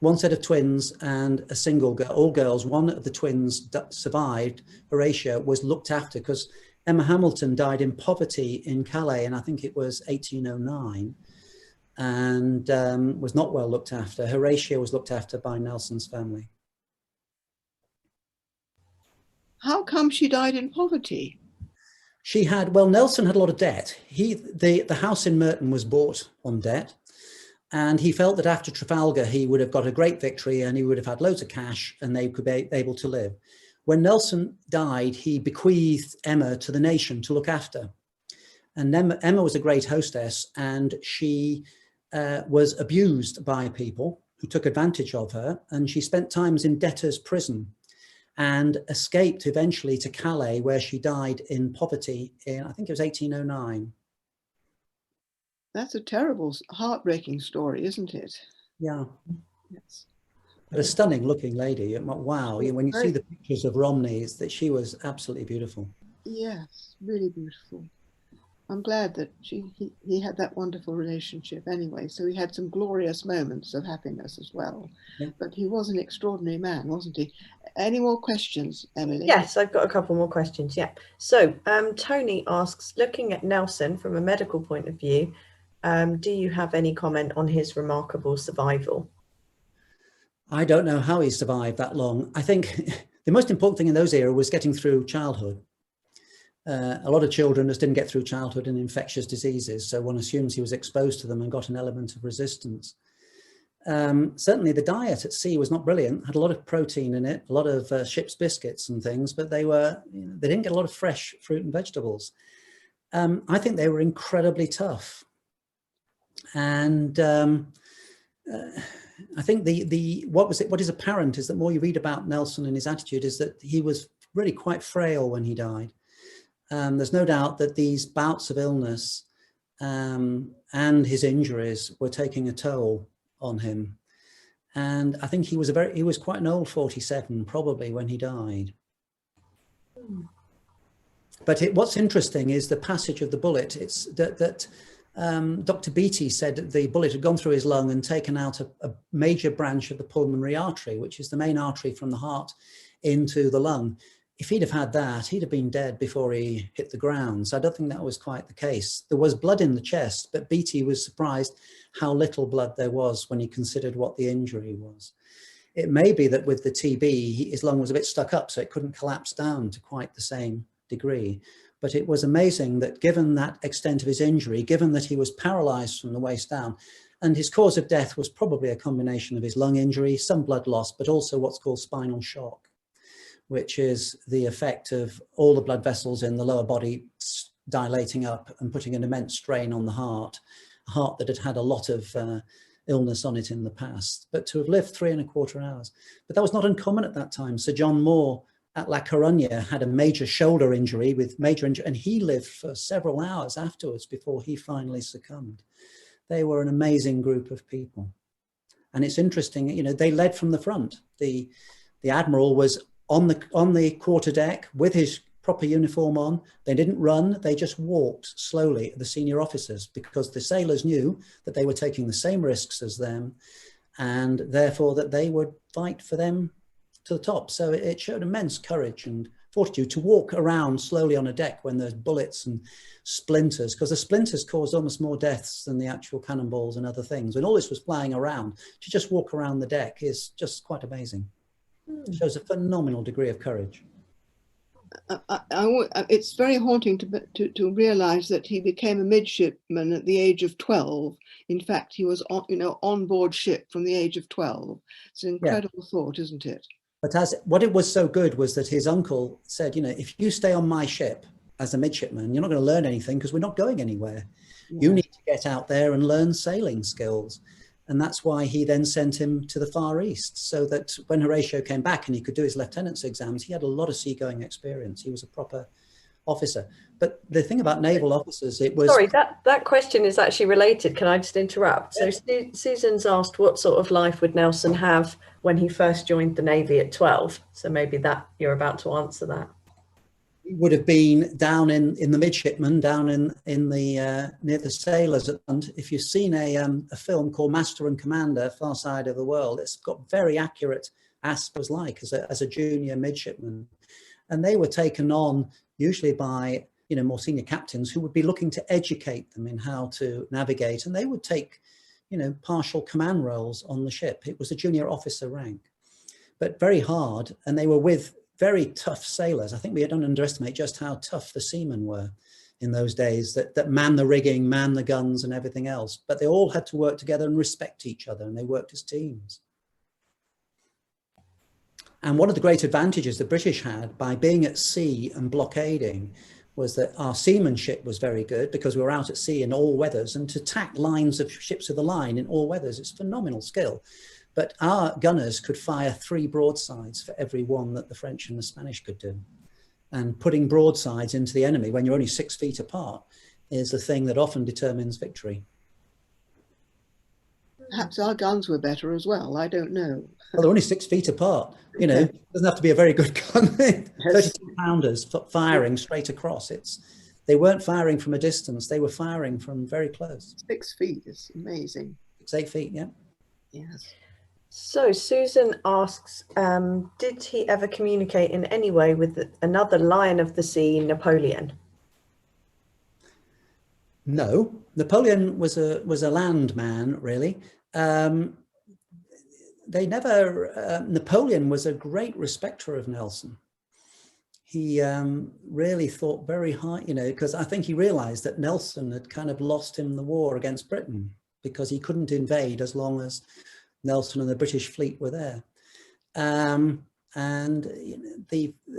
one set of twins and a single girl, all girls. One of the twins that survived, Horatio, was looked after because Emma Hamilton died in poverty in Calais, and I think it was 1809, and was not well looked after. Horatio was looked after by Nelson's family. How come she died in poverty? She had, well, Nelson had a lot of debt. The house in Merton was bought on debt, and he felt that after Trafalgar, he would have got a great victory and he would have had loads of cash and they could be able to live. When Nelson died, he bequeathed Emma to the nation to look after. And Emma was a great hostess, and she was abused by people who took advantage of her. And she spent times in debtor's prison and escaped eventually to Calais, where she died in poverty in, I think it was 1809. That's a terrible, heartbreaking story, isn't it? Yeah. Yes. But a stunning looking lady. Wow. When you see the pictures of Romney, it's that she was absolutely beautiful. Yes, really beautiful. I'm glad that he had that wonderful relationship anyway. So he had some glorious moments of happiness as well. Yeah. But he was an extraordinary man, wasn't he? Any more questions, Emily? Yes, I've got a couple more questions. Yeah. So Tony asks, looking at Nelson from a medical point of view, do you have any comment on his remarkable survival? I don't know how he survived that long. I think the most important thing in those eras was getting through childhood. A lot of children just didn't get through childhood in infectious diseases, so one assumes he was exposed to them and got an element of resistance. Certainly the diet at sea was not brilliant, had a lot of protein in it, a lot of ship's biscuits and things, but they didn't get a lot of fresh fruit and vegetables. I think they were incredibly tough. And I think what is apparent is that more you read about Nelson and his attitude is that he was really quite frail when he died. There's no doubt that these bouts of illness and his injuries were taking a toll on him. And I think he was quite an old 47 probably when he died. But what's interesting is the passage of the bullet. It's that Dr. Beattie said that the bullet had gone through his lung and taken out a major branch of the pulmonary artery, which is the main artery from the heart into the lung. If he'd have had that, he'd have been dead before he hit the ground. So I don't think that was quite the case. There was blood in the chest, but Beattie was surprised how little blood there was when he considered what the injury was. It may be that with the TB, his lung was a bit stuck up, so it couldn't collapse down to quite the same degree. But it was amazing that given that extent of his injury, given that he was paralyzed from the waist down, and his cause of death was probably a combination of his lung injury, some blood loss, but also what's called spinal shock, which is the effect of all the blood vessels in the lower body dilating up and putting an immense strain on the heart, a heart that had had a lot of illness on it in the past. But to have lived 3¼ hours, but that was not uncommon at that time. Sir John Moore at La Coruña had a major shoulder injury and he lived for several hours afterwards before he finally succumbed. They were an amazing group of people. And it's interesting, you know, they led from the front. The Admiral was on the quarterdeck with his proper uniform on. They didn't run, they just walked slowly, the senior officers, because the sailors knew that they were taking the same risks as them and therefore that they would fight for them to the top. So it showed immense courage and fortitude to walk around slowly on a deck when there's bullets and splinters, because the splinters caused almost more deaths than the actual cannonballs and other things. When all this was flying around, to just walk around the deck is just quite amazing. It shows a phenomenal degree of courage. It's very haunting to realize that he became a midshipman at the age of 12. In fact, he was on board ship from the age of 12. It's an incredible thought, isn't it? But what it was so good was that his uncle said, you know, if you stay on my ship as a midshipman, you're not going to learn anything because we're not going anywhere. Yeah. You need to get out there and learn sailing skills. And that's why he then sent him to the Far East, so that when Horatio came back and he could do his lieutenant's exams, he had a lot of seagoing experience. He was a proper officer. But the thing about naval officers, it was... Sorry, that question is actually related. Can I just interrupt? Yeah. So Susan's asked what sort of life would Nelson have when he first joined the Navy at 12? So maybe that you're about to answer that. He would have been down in the midshipmen, down in the near the sailors. And if you've seen a film called Master and Commander, Far Side of the World, it's got very accurate Asp was like as a junior midshipman. And they were taken on usually by, you know, more senior captains who would be looking to educate them in how to navigate. And they would take, you know, partial command roles on the ship. It was a junior officer rank, but very hard. And they were with very tough sailors. I think we don't underestimate just how tough the seamen were in those days that man the rigging, man the guns and everything else. But they all had to work together and respect each other, and they worked as teams. And one of the great advantages the British had by being at sea and blockading was that our seamanship was very good because we were out at sea in all weathers, and to tack lines of ships of the line in all weathers, it's phenomenal skill. But our gunners could fire 3 broadsides for every one that the French and the Spanish could do. And putting broadsides into the enemy when you're only 6 feet apart is the thing that often determines victory. Perhaps our guns were better as well. I don't know. Well, they're only 6 feet apart. You know, Yeah. it doesn't have to be a very good gun. Yes. 32 pounders firing straight across. They weren't firing from a distance. They were firing from very close. 6 feet is amazing. 6, 8 feet, yeah. Yes. So Susan asks, did he ever communicate in any way with another Lion of the Sea, Napoleon? No, Napoleon was a land man, really. They never. Napoleon was a great respecter of Nelson. He really thought very high, you know, because I think he realized that Nelson had kind of lost him the war against Britain because he couldn't invade as long as Nelson and the British fleet were there. And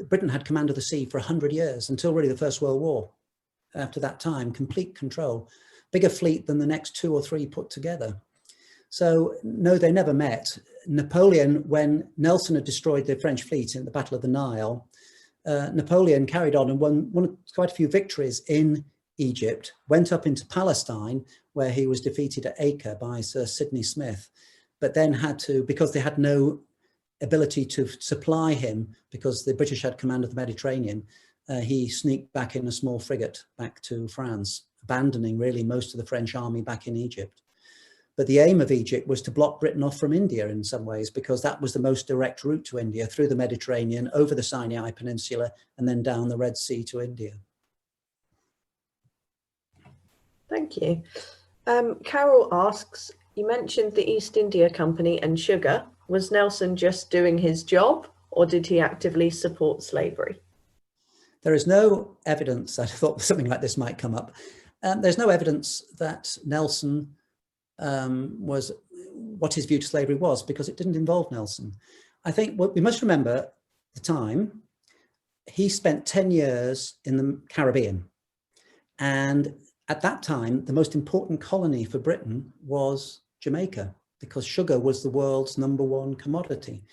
Britain had command of the sea for 100 years until really the First World War. After that time, complete control, bigger fleet than the next 2 or 3 put together. So no, they never met. Napoleon, when Nelson had destroyed the French fleet in the Battle of the Nile, Napoleon carried on and won quite a few victories in Egypt, went up into Palestine, where he was defeated at Acre by Sir Sidney Smith, but then had to, because they had no ability to supply him, because the British had command of the Mediterranean, he sneaked back in a small frigate back to France, abandoning really most of the French army back in Egypt. But the aim of Egypt was to block Britain off from India in some ways, because that was the most direct route to India, through the Mediterranean, over the Sinai Peninsula, and then down the Red Sea to India. Thank you. Carol asks, you mentioned the East India Company and sugar. Was Nelson just doing his job, or did he actively support slavery? There is no evidence, I thought something like this might come up. There's no evidence that Nelson was what his view to slavery was, because it didn't involve Nelson. I think what we must remember at the time, he spent 10 years in the Caribbean. And at that time, the most important colony for Britain was Jamaica, because sugar was the world's #1 commodity.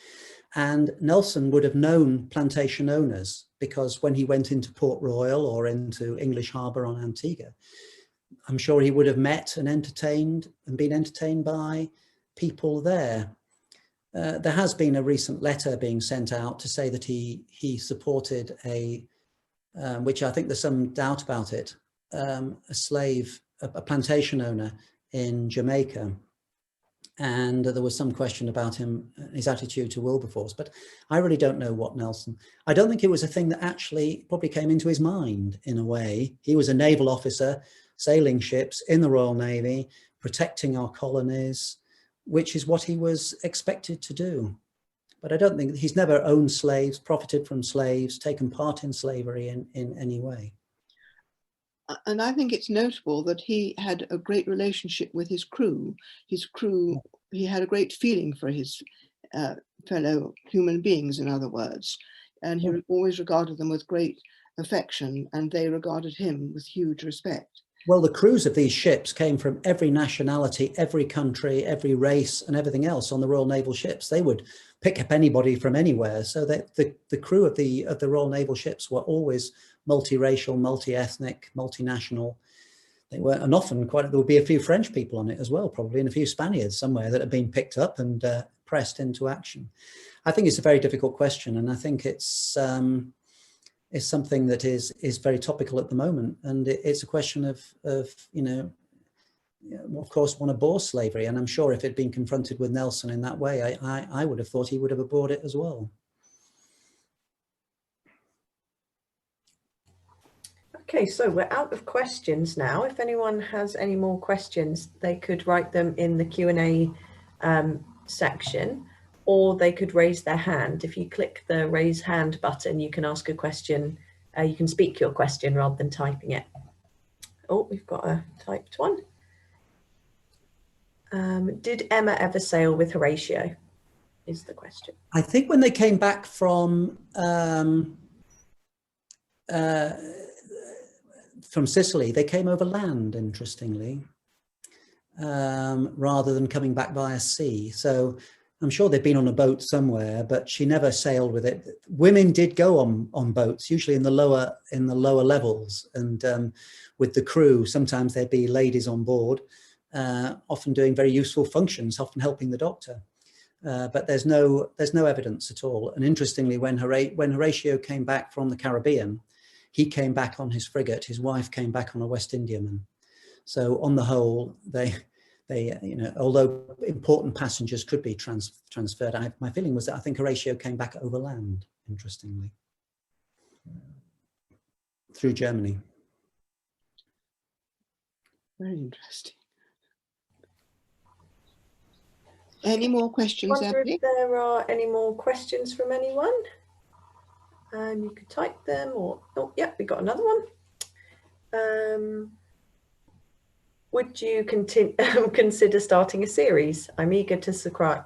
And Nelson would have known plantation owners, because when he went into Port Royal or into English Harbour on Antigua, I'm sure he would have met and entertained and been entertained by people there. There has been a recent letter being sent out to say that he supported which I think there's some doubt about it, a plantation owner in Jamaica. And there was some question about him, his attitude to Wilberforce, but I really don't know what Nelson, I don't think it was a thing that actually probably came into his mind in a way. He was a naval officer, sailing ships in the Royal Navy, protecting our colonies, which is what he was expected to do. But I don't think, he's never owned slaves, profited from slaves, taken part in slavery in any way. And I think it's notable that he had a great relationship with his crew. His crew, he had a great feeling for his fellow human beings, in other words. And he always regarded them with great affection, and they regarded him with huge respect. Well, the crews of these ships came from every nationality, every country, every race, and everything else on the Royal Naval ships. They would pick up anybody from anywhere. So that the crew of the Royal Naval ships were always multiracial, multi-ethnic, multinational. They were, and often there would be a few French people on it as well, probably, and a few Spaniards somewhere that had been picked up and pressed into action. I think it's a very difficult question, and I think it's something that is very topical at the moment, and it's a question of you know, of course, one abhors slavery, and I'm sure if it had been confronted with Nelson in that way, I would have thought he would have abhorred it as well. Okay, so we're out of questions now. If anyone has any more questions, they could write them in the Q&A section, or they could raise their hand. If you click the raise hand button, you can ask a question. You can speak your question rather than typing it. Oh, we've got a typed one. Did Emma ever sail with Horatio? Is the question. I think when they came back from Sicily, they came over land, interestingly, rather than coming back via sea. So I'm sure they'd been on a boat somewhere, but she never sailed with it. Women did go on boats, usually in the lower levels, and with the crew. Sometimes there'd be ladies on board, often doing very useful functions, often helping the doctor. But there's no evidence at all. And interestingly, when Horatio came back from the Caribbean, he came back on his frigate. His wife came back on a West Indiaman. So on the whole, they although important passengers could be transferred, my feeling was that I think Horatio came back overland, interestingly, through Germany. Very interesting. Any more questions, I wonder Emily? if there are any more questions from anyone. You could type them, or oh, yeah, we got another one. Would you consider starting a series? I'm eager to subscribe.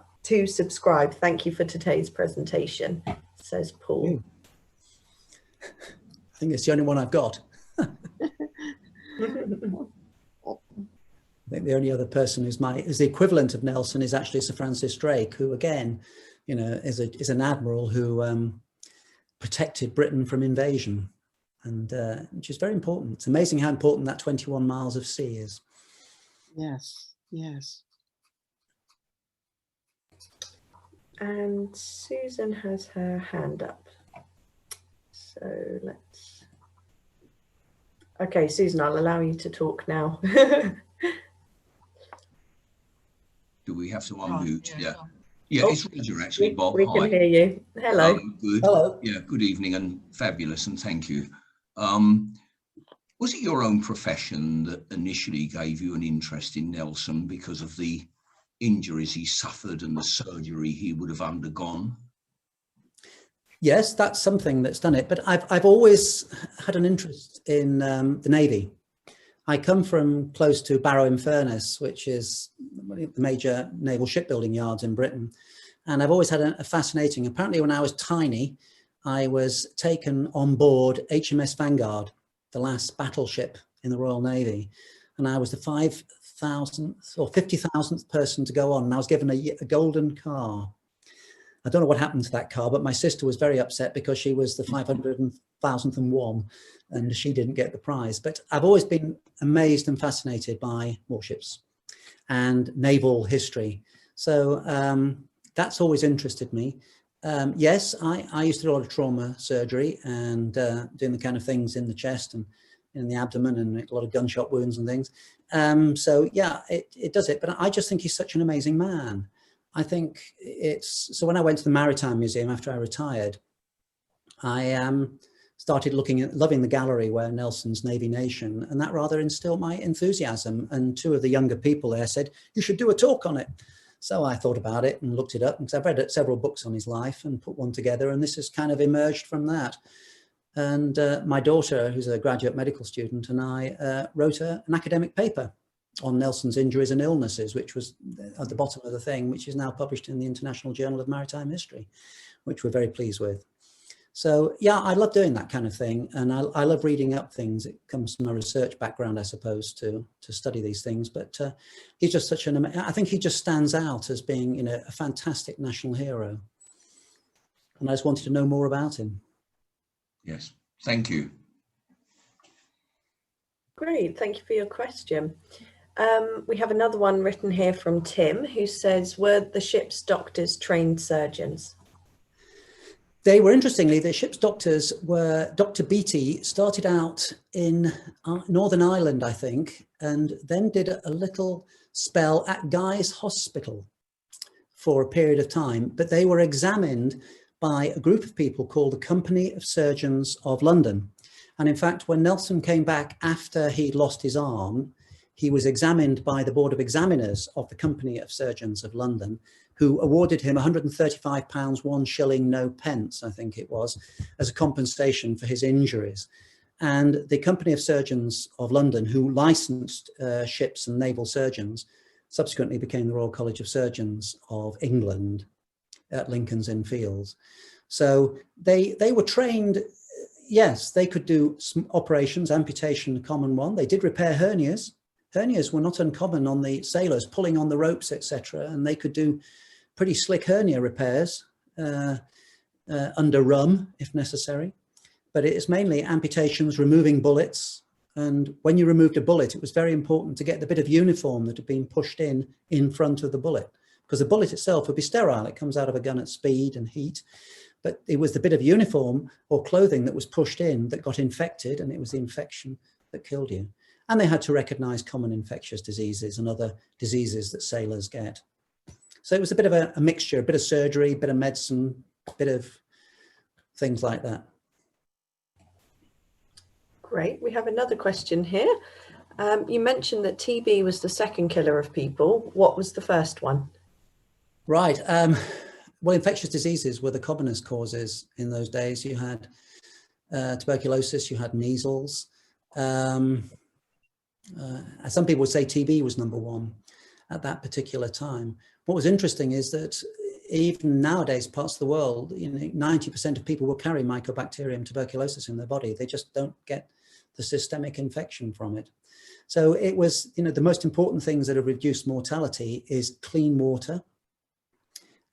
Thank you for today's presentation, says Paul. I think it's the only one I've got. I think the only other person who's the equivalent of Nelson is actually Sir Francis Drake, who again, is an admiral who protected Britain from invasion, and which is very important. It's amazing how important that 21 miles of sea is. Yes, yes. And Susan has her hand up. So let's... Okay, Susan, I'll allow you to talk now. Do we have to unmute? Yeah. Oh, It's Roger actually, Bob. We can hear you. Hello. Good. Hello. Yeah, good evening and fabulous, and thank you. Was it your own profession that initially gave you an interest in Nelson because of the injuries he suffered and the surgery he would have undergone? Yes, that's something that's done it. But I've always had an interest in the Navy. I come from close to Barrow-in-Furness, which is one of the major naval shipbuilding yards in Britain. And I've always had a fascinating, apparently when I was tiny, I was taken on board HMS Vanguard, the last battleship in the Royal Navy. And I was the 5,000th or 50,000th person to go on. And I was given a golden car. I don't know what happened to that car, but my sister was very upset because she was the 500,001 and she didn't get the prize. But I've always been amazed and fascinated by warships and naval history. So that's always interested me. Yes, I used to do a lot of trauma surgery and doing the kind of things in the chest and in the abdomen and a lot of gunshot wounds and things. So yeah, it does it. But I just think he's such an amazing man. I think so when I went to the Maritime Museum after I retired, I started loving the gallery where Nelson's Navy Nation, and that rather instilled my enthusiasm. And two of the younger people there said, you should do a talk on it. So I thought about it and looked it up, because I've read several books on his life and put one together, and this has kind of emerged from that. And my daughter, who's a graduate medical student, and I wrote an academic paper on Nelson's injuries and illnesses, which was at the bottom of the thing, which is now published in the International Journal of Maritime History, which we're very pleased with. So yeah, I love doing that kind of thing, and I love reading up things. It comes from a research background, I suppose, to study these things. But he's just such I think he just stands out as being, a fantastic national hero. And I just wanted to know more about him. Yes, thank you. Great, thank you for your question. We have another one written here from Tim, who says, were the ship's doctors trained surgeons? They were, interestingly, the ship's doctors were, Dr. Beattie started out in Northern Ireland, I think, and then did a little spell at Guy's Hospital for a period of time, but they were examined by a group of people called the Company of Surgeons of London. And in fact, when Nelson came back after he'd lost his arm, he was examined by the Board of Examiners of the Company of Surgeons of London, who awarded him £135, 1 shilling, no pence, I think it was, as a compensation for his injuries. And the Company of Surgeons of London, who licensed ships and naval surgeons, subsequently became the Royal College of Surgeons of England at Lincoln's Inn Fields. So they were trained. Yes, they could do some operations, amputation, a common one. They did repair hernias. Hernias were not uncommon on the sailors, pulling on the ropes, etc. And they could do pretty slick hernia repairs under rum, if necessary. But it is mainly amputations, removing bullets, And when you removed a bullet, it was very important to get the bit of uniform that had been pushed in front of the bullet, because the bullet itself would be sterile. It comes out of a gun at speed and heat, but it was the bit of uniform or clothing that was pushed in that got infected, and it was the infection that killed you. And they had to recognize common infectious diseases and other diseases that sailors get. So it was a bit of a mixture, a bit of surgery, a bit of medicine, a bit of things like that. Great. We have another question here. You mentioned that TB was the second killer of people. What was the first one? Right. Well, infectious diseases were the commonest causes in those days. You had tuberculosis, you had measles. Some people would say TB was number one at that particular time. What was interesting is that even nowadays, parts of the world, 90% of people will carry Mycobacterium tuberculosis in their body. They just don't get the systemic infection from it. So it was, the most important things that have reduced mortality is clean water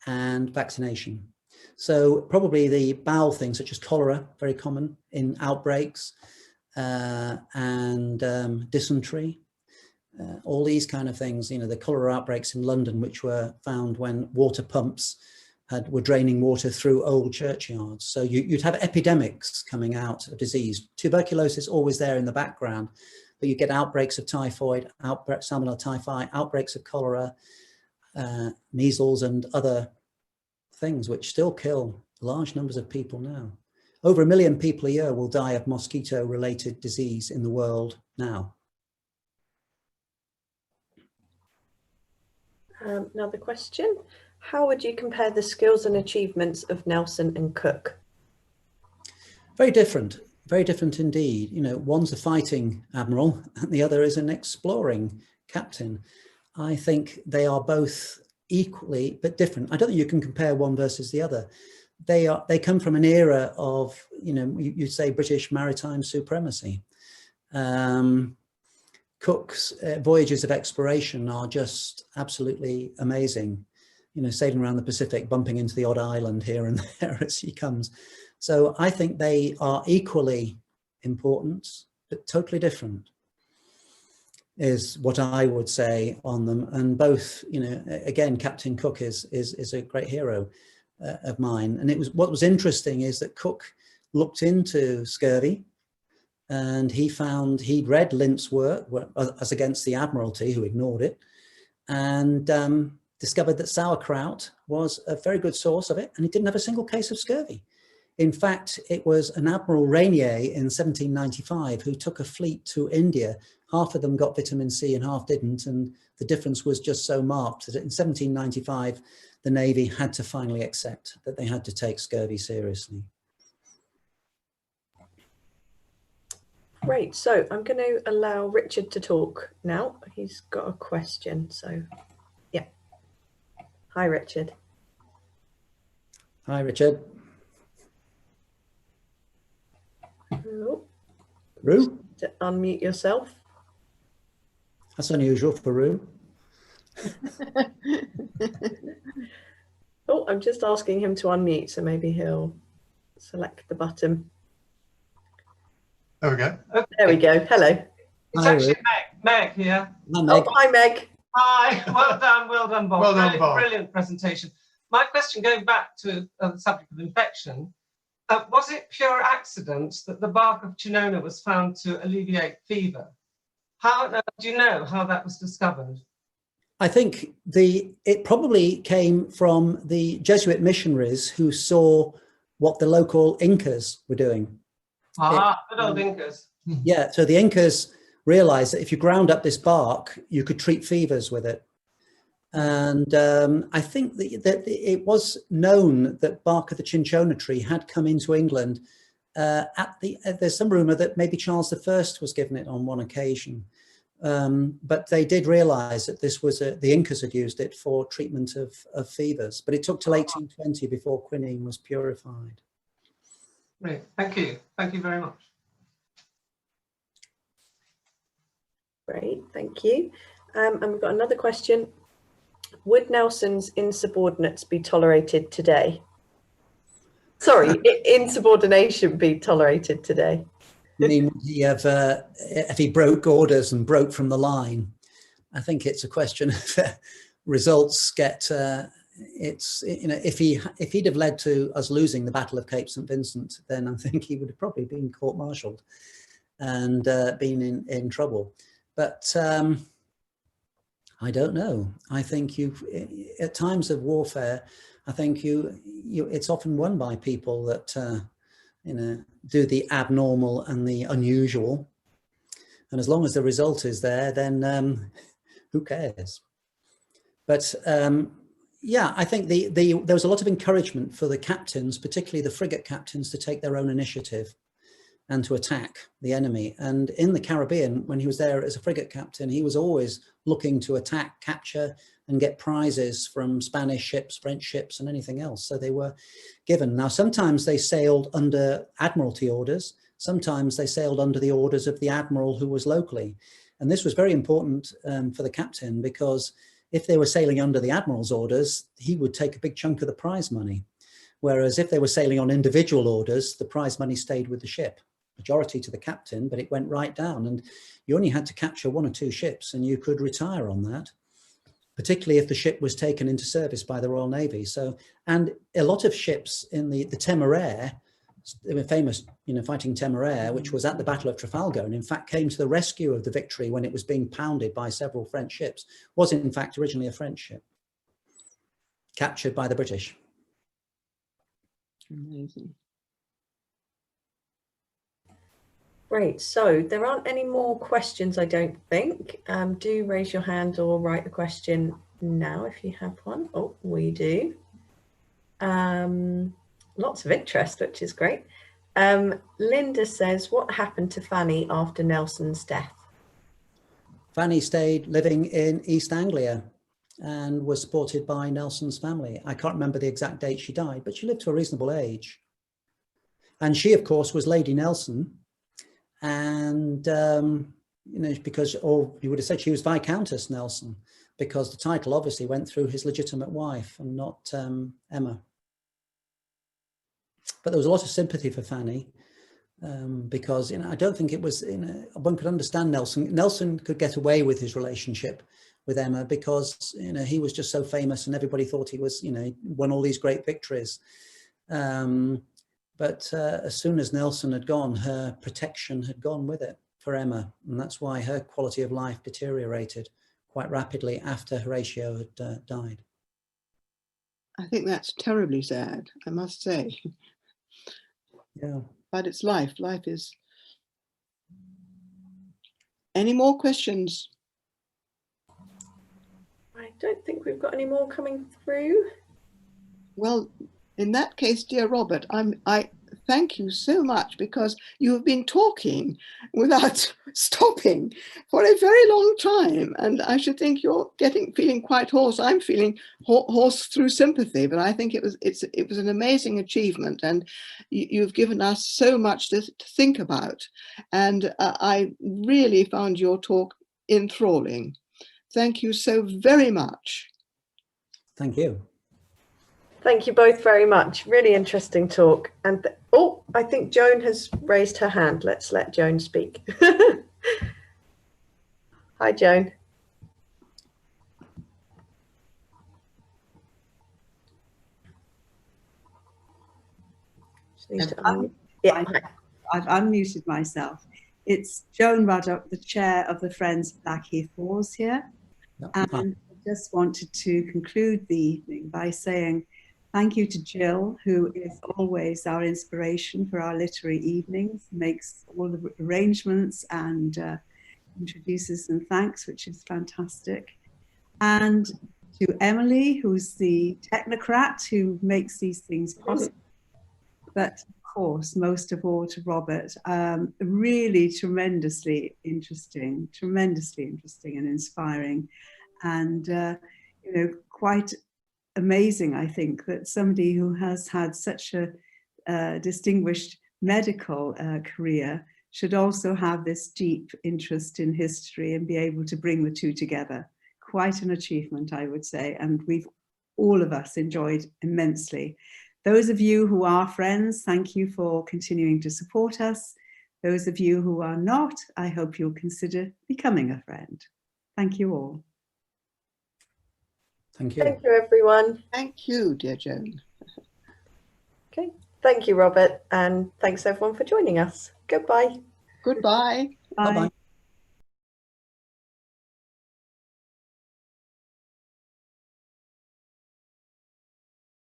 and vaccination. So probably the bowel things such as cholera, very common in outbreaks, and dysentery. All these kind of things, the cholera outbreaks in London, which were found when water pumps were draining water through old churchyards. So you'd have epidemics coming out of disease. Tuberculosis always there in the background, but you get outbreaks of typhoid, salmonella typhi, outbreaks of cholera, measles and other things which still kill large numbers of people now. Over 1 million people a year will die of mosquito-related disease in the world now. Another question. How would you compare the skills and achievements of Nelson and Cook? Very different indeed. One's a fighting admiral and the other is an exploring captain. I think they are both equally but different. I don't think you can compare one versus the other. They come from an era of, you'd say British maritime supremacy. Cook's voyages of exploration are just absolutely amazing. Sailing around the Pacific, bumping into the odd island here and there as he comes. So I think they are equally important, but totally different, is what I would say on them. And both, again, Captain Cook is a great hero of mine. And what was interesting is that Cook looked into scurvy, and he'd read Lint's work as against the Admiralty, who ignored it, and discovered that sauerkraut was a very good source of it, and he didn't have a single case of scurvy. In fact, it was an Admiral Rainier in 1795 who took a fleet to India. Half of them got vitamin C and half didn't, and the difference was just so marked that in 1795, the Navy had to finally accept that they had to take scurvy seriously. Great, so I'm going to allow Richard to talk now. He's got a question, so yeah. Hi, Richard. Hi, Richard. Oh, Roo? to unmute yourself. That's unusual for Roo. Oh, I'm just asking him to unmute, so maybe he'll select the button. There we go. Okay. There we go. Hello. It's Hi, actually Meg here. Hi, Meg. Oh, hi, Meg. Hi, well done, Bob. Well done, Bob. Brilliant presentation. My question, going back to the subject of infection, was it pure accident that the bark of chinona was found to alleviate fever? How do you know how that was discovered? I think it probably came from the Jesuit missionaries who saw what the local Incas were doing. Good old Incas. Yeah, so the Incas realized that if you ground up this bark, you could treat fevers with it. And I think that it was known that bark of the cinchona tree had come into England. There's some rumor that maybe Charles I was given it on one occasion. But they did realize that this was the Incas had used it for treatment of fevers. But it took till 1820 before quinine was purified. Great, thank you. Thank you very much. Great, thank you. And we've got another question. Would Nelson's insubordinates be tolerated today? Sorry, insubordination be tolerated today? I mean, would he have, if he broke orders and broke from the line? I think it's a question of results get, if he'd have led to us losing the Battle of Cape St. Vincent, then I think he would have probably been court-martialed and been in trouble. But I don't know. I think at times of warfare, I think it's often won by people that do the abnormal and the unusual, and as long as the result is there, then who cares? But yeah, I think there was a lot of encouragement for the captains, particularly the frigate captains, to take their own initiative and to attack the enemy. And in the Caribbean, when he was there as a frigate captain, he was always looking to attack, capture, and get prizes from Spanish ships, French ships, and anything else. So they were given. Now, sometimes they sailed under Admiralty orders. Sometimes they sailed under the orders of the admiral who was locally. And this was very important for the captain, because if they were sailing under the admiral's orders, he would take a big chunk of the prize money. Whereas if they were sailing on individual orders, the prize money stayed with the ship. Majority to the captain, but it went right down, and you only had to capture 1 or 2 ships and you could retire on that, particularly if the ship was taken into service by the Royal Navy. So, and a lot of ships in the Temeraire, the famous, fighting Temeraire, which was at the Battle of Trafalgar, and in fact came to the rescue of the Victory when it was being pounded by several French ships, was in fact originally a French ship, captured by the British. Amazing. Great, so there aren't any more questions, I don't think. Do raise your hand or write a question now if you have one. Oh, we do. Lots of interest, which is great. Linda says, what happened to Fanny after Nelson's death? Fanny stayed living in East Anglia and was supported by Nelson's family. I can't remember the exact date she died, but she lived to a reasonable age. And she, of course, was Lady Nelson. And, because, or you would have said she was Viscountess Nelson, because the title obviously went through his legitimate wife and not Emma. But there was a lot of sympathy for Fanny because, I don't think it was, one could understand Nelson. Nelson could get away with his relationship with Emma because, he was just so famous and everybody thought he was, won all these great victories. But as soon as Nelson had gone, her protection had gone with it for Emma. And that's why her quality of life deteriorated quite rapidly after Horatio had died. I think that's terribly sad, I must say. Yeah. But it's life. Life is... Any more questions? I don't think we've got any more coming through. Well, in that case, dear Robert, I thank you so much, because you have been talking without stopping for a very long time, and I should think you're feeling quite hoarse. I'm feeling hoarse through sympathy, but I think it was an amazing achievement, and you've given us so much to think about, and I really found your talk enthralling. Thank you so very much. Thank you. Thank you both very much. Really interesting talk. And oh, I think Joan has raised her hand. Let's let Joan speak. Hi, Joan. I've unmuted myself. It's Joan Ruddock, the chair of the Friends of Blackheath Halls here. And I just wanted to conclude the evening by saying thank you to Jill, who is always our inspiration for our literary evenings, makes all the arrangements and introduces and thanks, which is fantastic. And to Emily, who's the technocrat who makes these things possible. But of course, most of all to Robert, really tremendously interesting and inspiring. And, you know, quite amazing, I think, that somebody who has had such a distinguished medical career should also have this deep interest in history and be able to bring the two together. Quite an achievement, I would say, and we've all of us enjoyed immensely. Those of you who are friends, thank you for continuing to support us. Those of you who are not, I hope you'll consider becoming a friend. Thank you all. Thank you. Thank you, everyone. Thank you, dear Joan. Okay, thank you, Robert, and thanks everyone for joining us. Goodbye. Goodbye. Bye-bye.